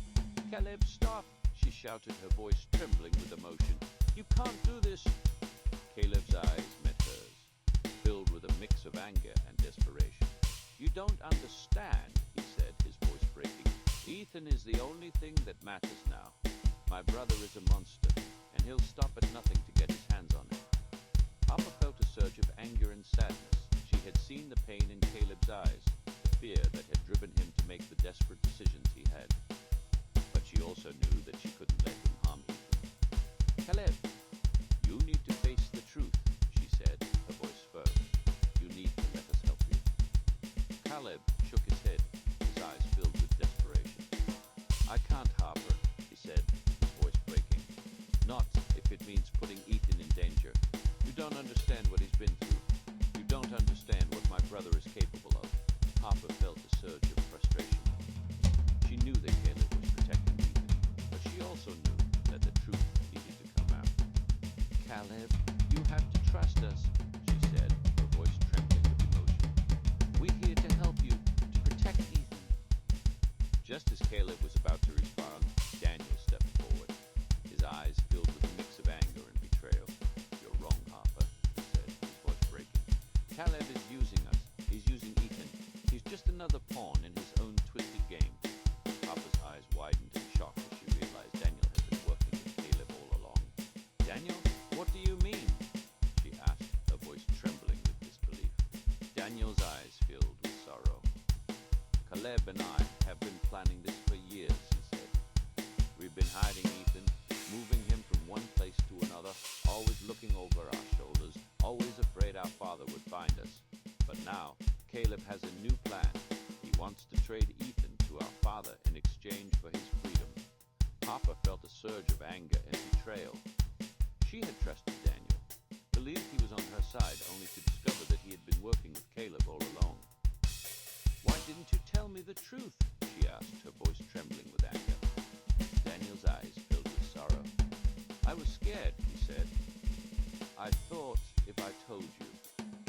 Caleb, stop, she shouted, her voice trembling with emotion. You can't do this. Caleb's eyes met hers, filled with a mix of anger and desperation. You don't understand, he said, his voice breaking. Ethan is the only thing that matters now. My brother is a monster, and he'll stop at nothing to get his hands on him. Harper felt a surge of anger and sadness. She had seen the pain in Caleb's eyes, the fear that had driven him to make the desperate decisions he had. But she also knew that she couldn't let him harm Ethan. Caleb, you need to face the truth, she said, her voice firm. You need to let us help you. Caleb shook his head, his eyes filled with desperation. I can't, Harper, he said, his voice breaking. Not if it means putting Ethan in danger. You don't understand what he's been through. You don't understand what my brother is capable of. Harper felt a surge of frustration. She knew that Caleb was protecting Ethan, but she also knew that the truth needed to come out. Caleb, you have to trust us, she said, her voice trembling with emotion. We're here to help you, to protect Ethan. Just as Caleb was about to respond, Daniel stepped forward, his eyes filled with a mix of anger and betrayal. You're wrong, Harper, he said, his voice breaking. Caleb is using us. He's using Ethan. He's just another pawn in his own twisted game. Harper's eyes widened in shock as she realized Daniel had been working with Caleb all along. Daniel, what do you mean? She asked, her voice trembling with disbelief. Daniel's eyes filled with sorrow. Caleb and I have been planning this for years, he said. We've been hiding Ethan, moving him from one place to another, always looking over our shoulders, always afraid our father would find us. But now, Caleb has a new plan. He wants to trade Ethan to our father in exchange for his freedom. Harper felt a surge of anger and betrayal. She had trusted Daniel, believed he was on her side, only to discover that he had been working with Caleb all along. Why didn't you tell me the truth? She asked, her voice trembling with anger. Daniel's eyes filled with sorrow. I was scared, he said. I thought if I told you,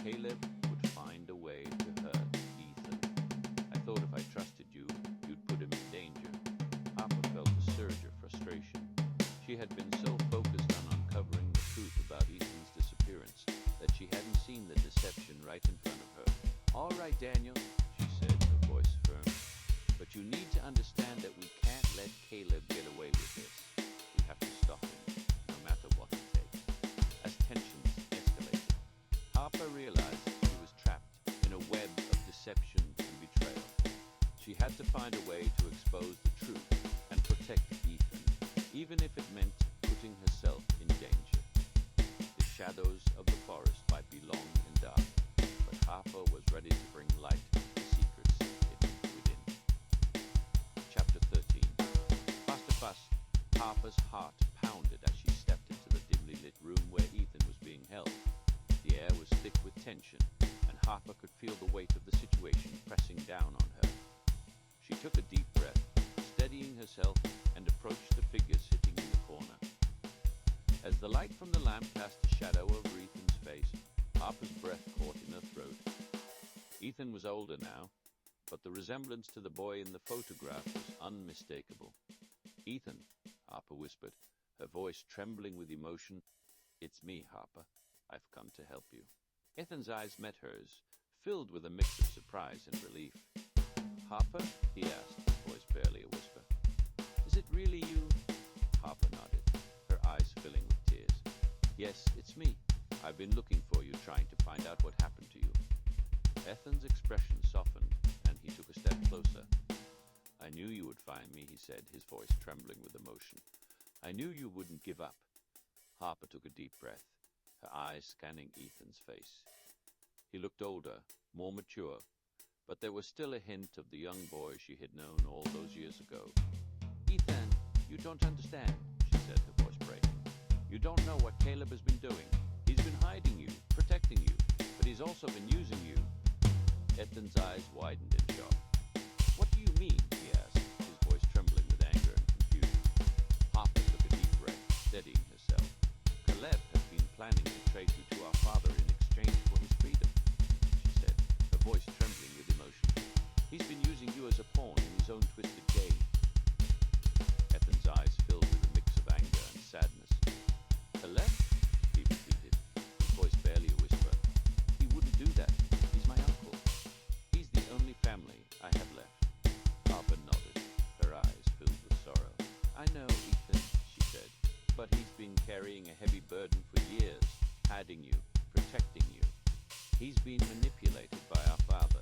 Caleb would find a way to hurt Ethan. I thought if I trusted you, you'd put him in danger. Harper felt a surge of frustration. She had been so focused on uncovering the truth about Ethan's disappearance that she hadn't seen the deception right in front of her. All right, Daniel, she said, her voice firm. But you need to understand that we can't let Caleb get away with this. We have to stop him, no matter what it takes. As tensions escalated, Harper realized she was trapped in a web of deception and betrayal. She had to find a way to expose the truth and protect Ethan, even if it meant putting herself in danger. The shadows of the forest might be long and dark, but Harper was ready to bring light to the secrets hidden within. Chapter 13. Fast to fast, Harper's heart pounded as she stepped into the dimly lit room where Ethan was being held. The air was thick with tension, and Harper could feel the weight of the situation pressing down on her. She took a deep breath, steadying herself, and approached the figure sitting in the corner. As the light from the lamp cast a shadow over Ethan's face, Harper's breath caught in her throat. Ethan was older now, but the resemblance to the boy in the photograph was unmistakable. "Ethan," Harper whispered, her voice trembling with emotion. "It's me, Harper. I've come to help you." Ethan's eyes met hers, filled with a mix of surprise and relief. "Harper?" he asked, his voice barely a whisper. "Is it really you?" Harper nodded, her eyes filling with tears. "Yes, it's me. I've been looking for you, trying to find out what happened to you." Ethan's expression softened, and he took a step closer. "I knew you would find me," he said, his voice trembling with emotion. "I knew you wouldn't give up." Harper took a deep breath, her eyes scanning Ethan's face. He looked older, more mature, but there was still a hint of the young boy she had known all those years ago. "Ethan, you don't understand," she said, her voice breaking. "You don't know what Caleb has been doing. He's been hiding you, protecting you, but he's also been using you." Ethan's eyes widened in shock. "What do you mean?" he asked, his voice trembling with anger and confusion. Harper took a deep breath, steadying herself. "Caleb has been planning to trade you to our father in exchange for his freedom," she said, her voice trembling with emotion. "He's been using you as a pawn in his own twisted game." Ethan's eyes filled with a mix of anger and sadness. "Caleb?" he repeated, his voice barely a whisper. "He wouldn't do that. He's my uncle. He's the only family I have left." Harper nodded, her eyes filled with sorrow. "I know, Ethan," she said, "but he's been carrying a heavy burden for years, hiding you, protecting you. He's been manipulated by our father,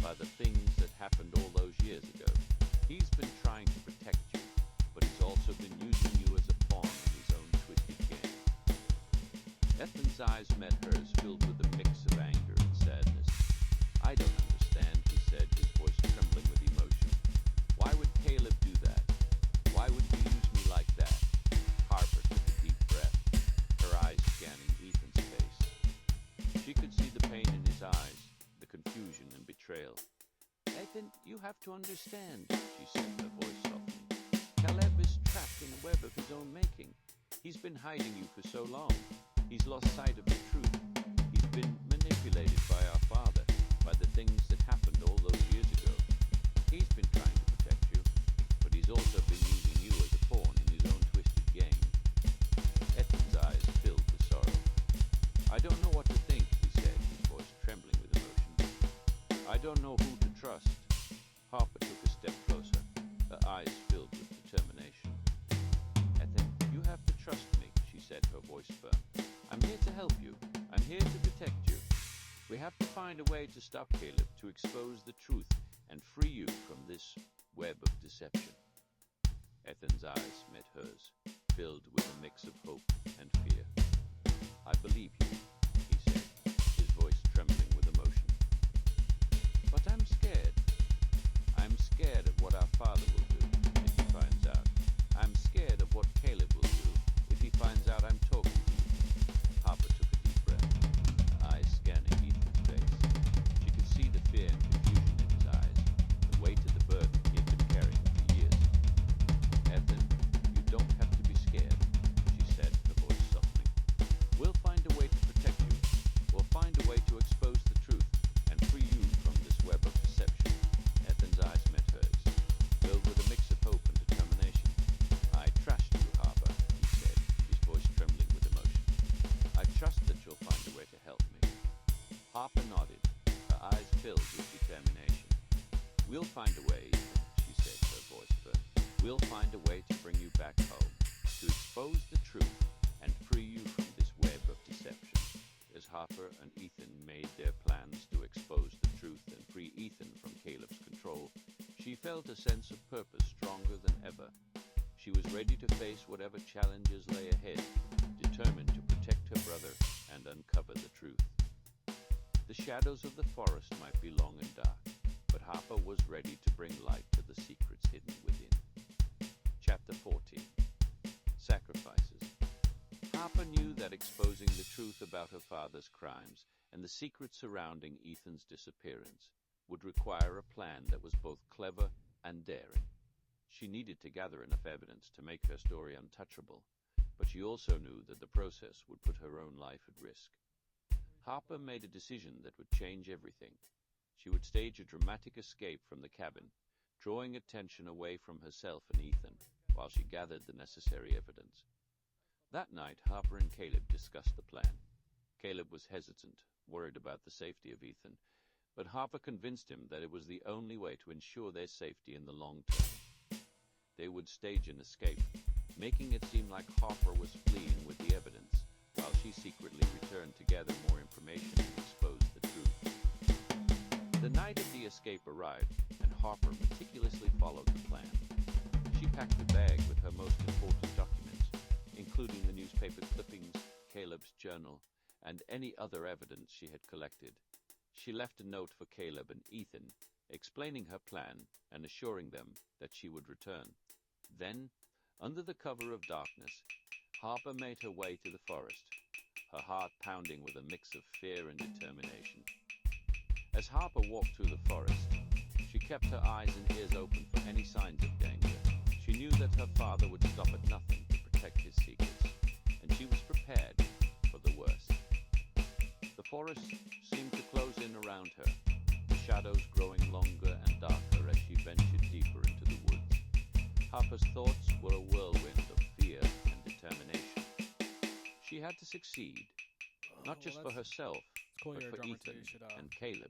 by the things that happened all those years ago. He's been trying to protect you, but he's also been using you as a pawn in his own twisted game." Ethan's eyes met hers, filled with a mix of anger and sadness. "I don't understand," he said, his voice trembling with emotion. "Why would Caleb do that? Why would he use me like that?" Harper took a deep breath, her eyes scanning Ethan's face. She could see the pain in his eyes, the confusion and betrayal. "Ethan, you have to understand," she said, her voice softening. "Caleb is trapped in a web of his own making. He's been hiding you for so long. He's lost sight of the truth. He's been manipulated by our father, by the things that happened all those years ago. He's been trying to protect you, but he's also been using you as a pawn in his own twisted game." Ethan's eyes filled with sorrow. "I don't know what to think," he said, his voice trembling with emotion. "I don't know who to trust." Harper took a step closer, her eyes filled with determination. "Ethan, you have to trust me," she said, her voice firm. "I'm here to help you. I'm here to protect you. We have to find a way to stop Caleb, to expose the truth and free you from this web of deception." Ethan's eyes met hers, filled with a mix of hope and fear. "I believe you," he said, his voice trembling with emotion. "But I'm scared. I'm scared of what our father will do if he finds out. I'm scared of what Caleb will do if he finds out I'm talking to you." Harper took a deep breath, her eyes scanning Ethan's face. She could see the fear and confusion in his eyes, the weight of the burden he had been carrying for years. "Ethan, you don't have to be scared," she said, her voice softening. "We'll find a way to protect you. We'll find a way to expose the truth and free you from this web of deception." Ethan's eyes met hers, filled with a mix of hope and determination. "I trust you, Harper," he said, his voice trembling with emotion. "I trust that you'll find a way to help me." Harper nodded, her eyes filled with determination. "We'll find a way," she said, her voice firm. We'll find a way to bring you back home, to expose the truth and free you from this web of deception. As Harper and Ethan made their plans to expose the truth and free Ethan from Caleb's control, she felt a sense of purpose stronger than ever. She was ready to face whatever challenges lay ahead, determined to protect her brother and uncover the truth. The shadows of the forest might be long and dark, but Harper was ready to bring light to the secrets hidden within. Chapter 14. Sacrifices. Harper knew that exposing the truth about her father's crimes and the secrets surrounding Ethan's disappearance would require a plan that was both clever and daring. She needed to gather enough evidence to make her story untouchable, but she also knew that the process would put her own life at risk. Harper made a decision that would change everything. She would stage a dramatic escape from the cabin, drawing attention away from herself and Ethan while she gathered the necessary evidence. That night, Harper and Caleb discussed the plan. Caleb was hesitant, worried about the safety of Ethan, but Harper convinced him that it was the only way to ensure their safety in the long term. They would stage an escape, making it seem like Harper was fleeing with the evidence, while she secretly returned to gather more information and expose the truth. The night of the escape arrived, and Harper meticulously followed the plan. She packed a bag with her most important documents, including the newspaper clippings, Caleb's journal, and any other evidence she had collected. She left a note for Caleb and Ethan, explaining her plan and assuring them that she would return. Then, under the cover of darkness, Harper made her way to the forest, her heart pounding with a mix of fear and determination. As Harper walked through the forest, she kept her eyes and ears open for any signs of danger. She knew that her father would stop at nothing to protect his secrets, and she was prepared for the worst. The forest seemed to close in around her, the shadows growing longer and darker as she ventured deeper into the woods. Harper's thoughts were a whirlwind of fear and determination. She had to succeed, not just for herself, but for Ethan and Caleb.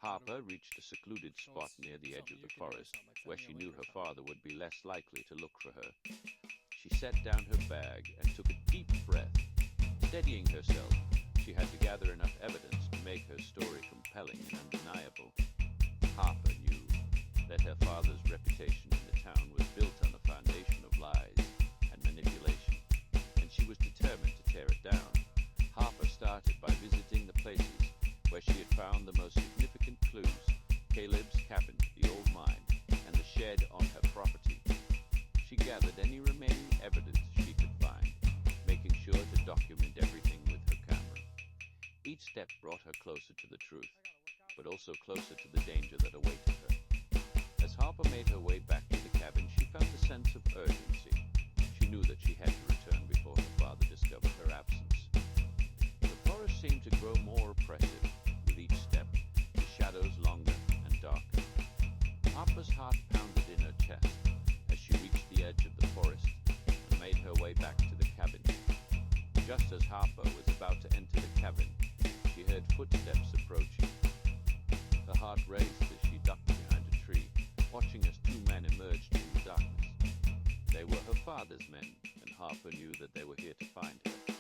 Harper reached a secluded spot near the edge of the forest, where she knew her father would be less likely to look for her. She set down her bag and took a deep breath. Steadying herself, she had to gather enough evidence to make her story compelling and undeniable. Harper knew that her father's reputation in the town was built on a foundation of lies and manipulation, and she was determined to tear it down. Harper started by visiting the places where she had found the most significant clues: Caleb's cabin, the old mine, and the shed on her property. She gathered any remaining evidence she could find, making sure to document everything with her camera. Each step brought her closer to the truth, but also closer to the danger that awaited her. As Harper made her way back to the cabin, she felt a sense of urgency. She knew that she had to return before her father discovered her absence. The forest seemed to grow more oppressive with each step, the shadows longer and darker. Harper's heart pounded in her chest as she reached the edge of the forest and made her way back to the cabin. Just as Harper was about to enter the cabin, she heard footsteps approaching. Her heart raced as she ducked behind a tree, watching as two men emerged from the darkness. They were her father's men, and Harper knew that they were here to find her.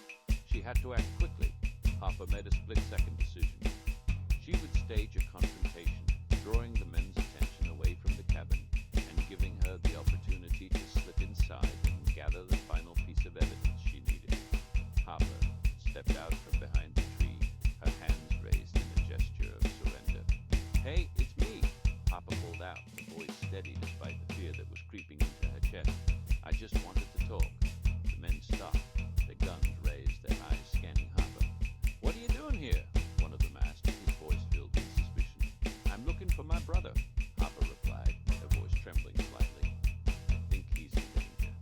She had to act quickly. Harper made a split-second decision. She would stage a confrontation, drawing the men's attention away from the cabin and giving her the opportunity to slip inside and gather the final piece of evidence she needed. Harper stepped out from behind the tree, her hands raised in a gesture of surrender. "Hey, it's me," Harper called out, her voice steady despite the fear that was creeping into her chest. "I just wanted to talk." The men stopped, their guns raised, their eyes scanning Harper. "What are you doing here?" one of them asked, his voice filled with suspicion. "I'm looking for my brother," Harper replied, her voice trembling slightly. "I think he's in danger."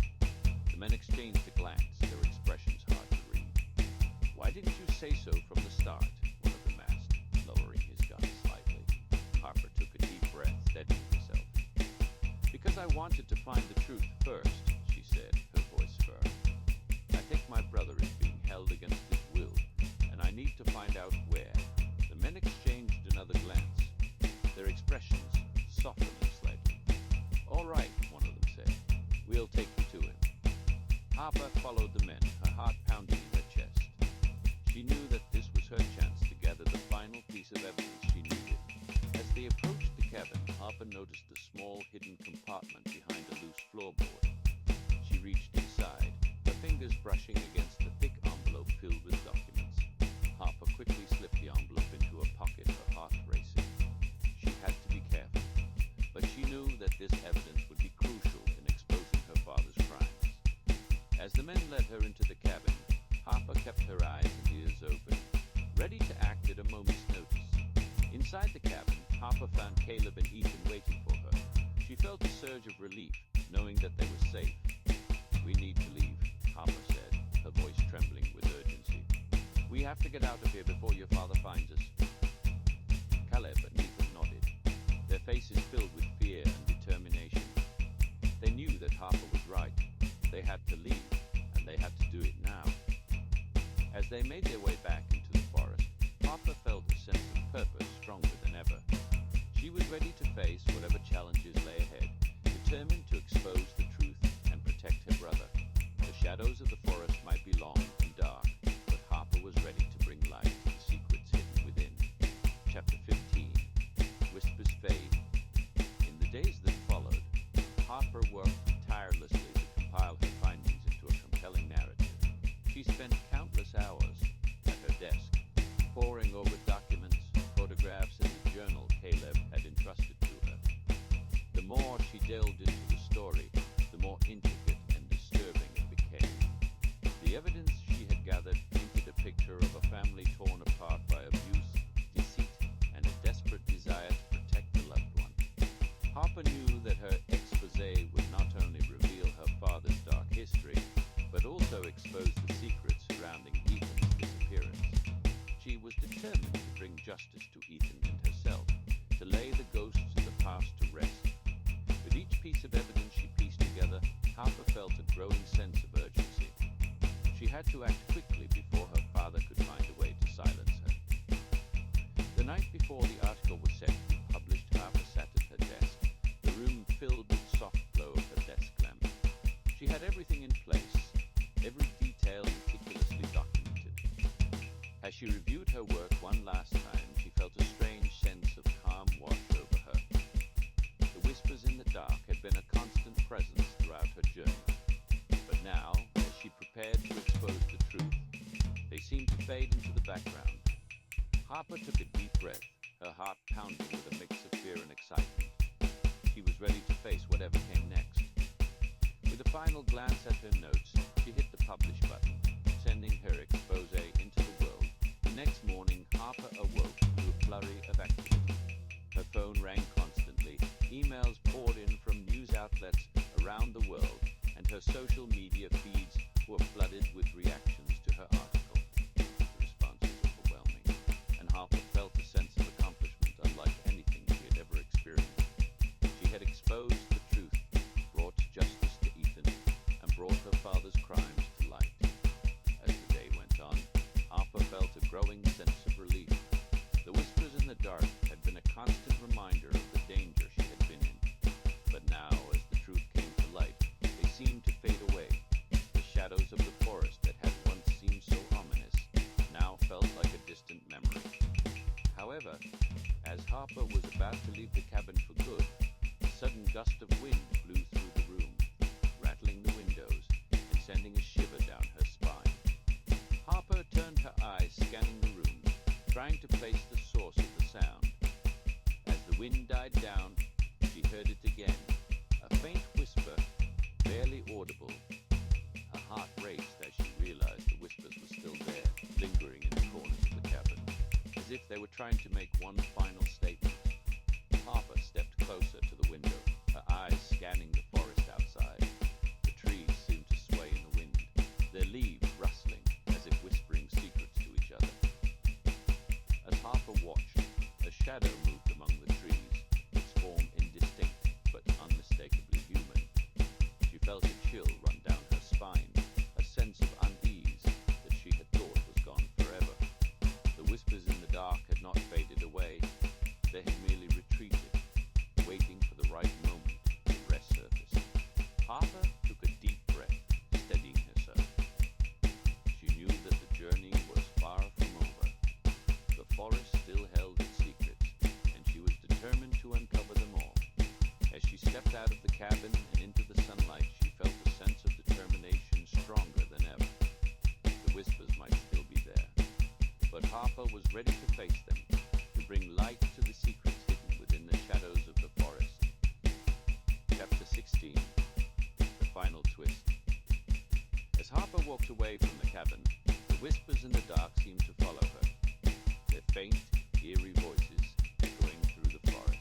The men exchanged a glance, their expressions hard to read. "Why didn't you say so from the start?" one of them asked, lowering his gun slightly. Harper took a deep breath, steadying herself. "Because I wanted to find the truth first," she said, her voice firm. "I think my brother is being held against his will, and I need to find out where." The men exchanged another glance, their expressions softening slightly. "All right," one of them said. "We'll take you to him." Harper followed the men, her heart pounding in her chest. She knew that this was her chance to gather the final piece of evidence she needed. As they approached the cabin, Harper noticed a small hidden compartment behind a loose floorboard. She reached inside, her fingers brushing against the thick envelope filled with documents. Harper quickly slipped the envelope into her pocket, her heart racing. She had to be careful, but she knew that this evidence would be crucial in exposing her father's crimes. As the men led her into the cabin, Harper kept her eyes and ears open, ready to act at a moment's notice. Inside the cabin, Harper found Caleb and Ethan waiting for her. She felt a surge of relief, knowing that they were safe. "We need to leave," Harper said, her voice trembling with urgency. "We have to get out of here before your father finds us." Caleb and Ethan nodded, their faces filled with fear and determination. They knew that Harper was right. They had to leave, and they had to do it now. As they made their way back into the forest, Harper felt a sense of purpose stronger than ever. She was ready to face whatever challenges lay ahead, determined to expose the truth and protect her brother. The shadows of the forest might be long and dark, but Harper was ready to bring light to the secrets hidden within. Chapter 15. Whispers Fade. In the days that followed, Harper worked tirelessly to compile her findings into a compelling narrative. She spent countless hours at her desk, poring over documents, photographs, and the journal Caleb had entrusted to her. The more she delved into the story, the more intricate and disturbing it became. The evidence she had gathered painted a picture of a family torn apart by abuse, deceit, and a desperate desire to protect a loved one. Harper knew that her exposé would not only reveal her father's dark history, but also expose the secrets surrounding Ethan's disappearance. She was determined to bring justice to Ethan and herself, to lay the ghosts of the past to rest. With each piece of evidence she pieced together, Harper felt a growing sense of urgency. She had to act quickly before her father could find a way to silence her. The night before the article was set to be published, Harper sat at her desk, the room filled with the soft glow of her desk lamp. She had everything in place, every detail meticulously documented. As she reviewed her work one last time, she felt a strange sense of calm wash over her. The whispers in the dark had been a constant presence throughout her journey. But now, as she prepared to expose the truth, they seemed to fade into the background. Harper took a deep breath, her heart pounding with a mix of fear and excitement. She was ready to face whatever came next. With a final glance at her notes, she hit the publish button, sending her exposé into the world. The next morning, Harper awoke to a flurry of activity. Her phone rang constantly, emails poured in from news outlets around the world, and her social media feeds were flooded with reactions to her article. The response was overwhelming, and Harper felt a sense of accomplishment unlike anything she had ever experienced. She had exposed the truth, brought justice to Ethan, and brought her father's crimes to light. As the day went on, Harper felt a growing sense of relief. The whispers in the dark had been a constant reminder of the danger she had been in. But now, as the truth came to light, they seemed to fade away. The shadows of the forest that had once seemed so ominous now felt like a distant memory. However, as Harper was about to leave the cabin for good, a sudden gust of wind blew through the room, rattling the windows and sending a shiver down her spine. Harper turned her eyes, scanning the room, trying to place the source of the sound. As the wind died down, she heard it again, a faint whisper, barely audible. Her heart raced as she realized the whispers were still there, lingering in the corners of the cabin, as if they were trying to make one final statement. Harper stepped closer to the window, her eyes scanning the forest outside. The trees seemed to sway in the wind, their leaves rustling as if whispering secrets to each other. As Harper watched, a shadow moved among the trees, its form indistinct but unmistakably human. She felt a chill run down her spine, a sense of unease that she had thought was gone forever. The whispers in the dark had not faded away. They had merely retreated, waiting for the right moment to wrest Harper was ready to face them, to bring light to the secrets hidden within the shadows of the forest. Chapter 16. The Final Twist. As Harper walked away from the cabin, the whispers in the dark seemed to follow her, their faint, eerie voices echoing through the forest.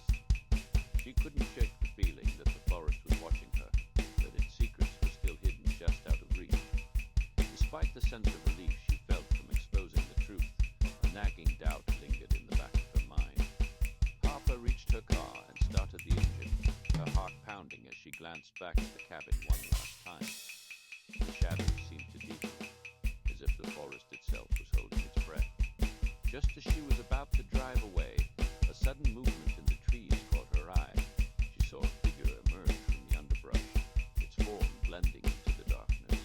She couldn't shake the feeling that the forest was watching her, that its secrets were still hidden just out of reach. Despite the sense of relief she felt from exposing the truth, a nagging doubt lingered in the back of her mind. Harper reached her car and started the engine, her heart pounding as she glanced back at the cabin one last time. The shadows seemed to deepen, as if the forest itself was holding its breath. Just as she was about to drive away, a sudden movement in the trees caught her eye. She saw a figure emerge from the underbrush, its form blending into the darkness.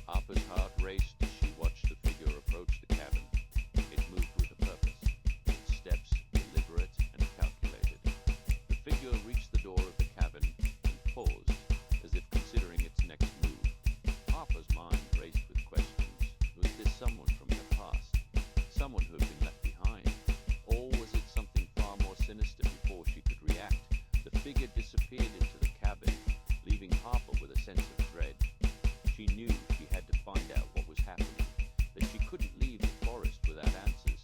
Harper's heart raced as she watched the figure approach the cabin. It moved with a purpose, its steps deliberate and calculated. The figure reached the door of the cabin and paused, as if considering its next move. Harper's mind raced with questions. Was this someone from her past? Someone who had been left behind? Or was it something far more sinister? Before she could react, the figure disappeared into the cabin, leaving Harper with a sense of dread. She knew she had to find out what was happening, that she couldn't leave the forest without answers.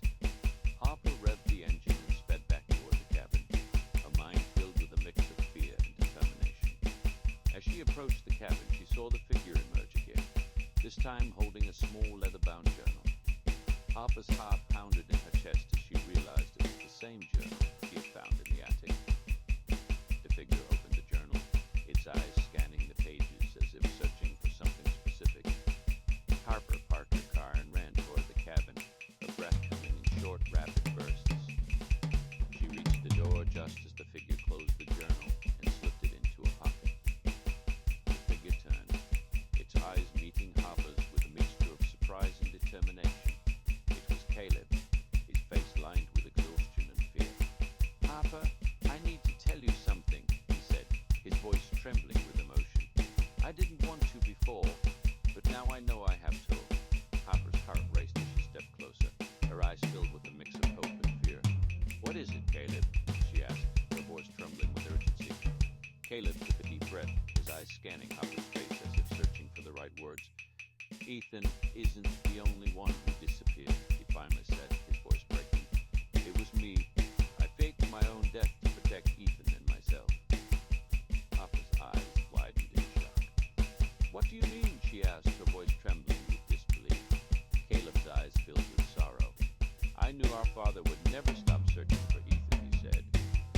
Harper revved the engine and sped back toward the cabin, her mind filled with a mix of fear and determination. As she approached the cabin, she saw the figure emerge again, this time holding a small leather-bound journal. Harper's heart pounded in her chest as she realized it was the same journal she had found in the attic. The figure opened the journal, its eyes scanning the pages as if searching for something specific. Harper parked her car and ran toward the cabin, her breath coming in short, rapid bursts. She reached the door just as the figure closed the journal and slipped it into a pocket. The figure turned, its eyes meeting Harper's with a mixture of surprise and determination. It was Caleb, his face lined with exhaustion and fear. "Harper, I need to tell you something," he said, his voice trembling with emotion. "I didn't want to before, but now I know I have to." Harper's heart raced as she stepped closer, her eyes filled with a mix of hope and fear. "What is it, Caleb?" she asked, her voice trembling with urgency. Caleb took a deep breath, his eyes scanning Harper's face as if searching for the right words. "Ethan isn't the only one who disappeared," he finally said, his voice breaking. "It was me. I faked my own death to protect Ethan and myself." Harper's eyes widened in shock. "What do you mean?" she asked, her voice trembling with disbelief. Caleb's eyes filled with sorrow. "I knew our father would never stop searching for Ethan," he said.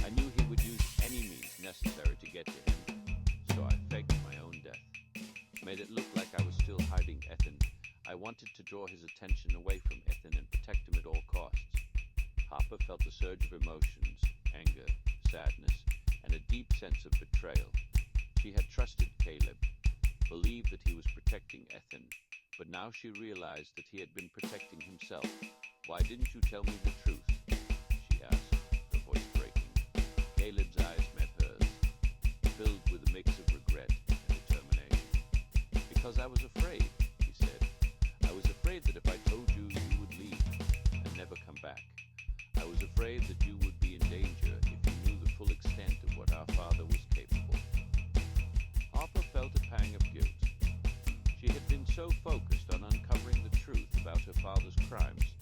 "I knew he would use any means necessary to get to him, so I faked my own death. Made it look like I was still hiding Ethan. I wanted to draw his attention away from Ethan and protect him at all costs." Harper felt a surge of emotions, anger, sadness, and a deep sense of betrayal. She had trusted Caleb, believed that he was protecting Ethan, but now she realized that he had been protecting himself. "Why didn't you tell me the truth?" she asked, her voice breaking. Caleb's eyes met hers, filled with a mix of regret and determination. "Because I was afraid," he said. "I was afraid that if I told you, you would leave and never come back. I was afraid that you would be in danger if you knew the full extent of what our father was capable." Harper felt a pang of guilt. She had been so focused on uncovering the truth about her father's crimes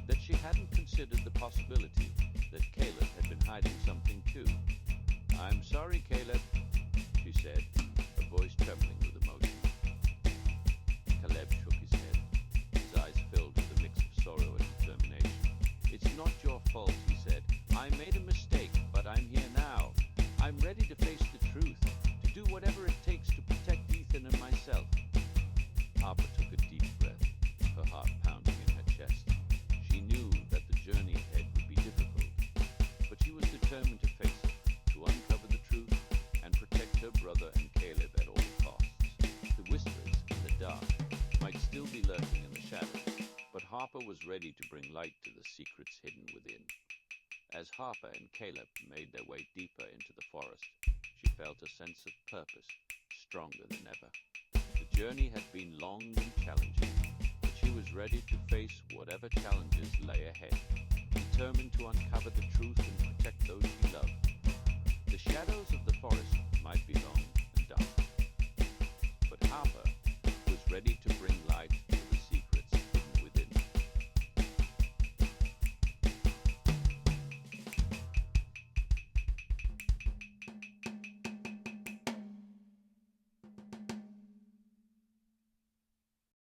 that she hadn't considered the possibility that Caleb had been hiding something too. "I'm sorry, Caleb," she said, her voice trembling with emotion. Caleb shook his head, his eyes filled with a mix of sorrow and determination. "It's not your fault," he said. "I made a mistake, but I'm here now. I'm ready to face the truth, to do whatever it takes to protect Ethan and myself." Harper took a deep breath, her heart pounding in her chest. She knew that the journey ahead would be difficult, but she was determined to face it, to uncover the truth and protect her brother and Caleb at all costs. The whispers in the dark might still be lurking in the shadows, but Harper was ready to bring light to the secrets hidden within. As Harper and Caleb made their way deeper into the forest, she felt a sense of purpose, stronger than ever. The journey had been long and challenging, but she was was ready to face whatever challenges lay ahead, determined to uncover the truth and protect those she loved. The shadows of the forest might be long,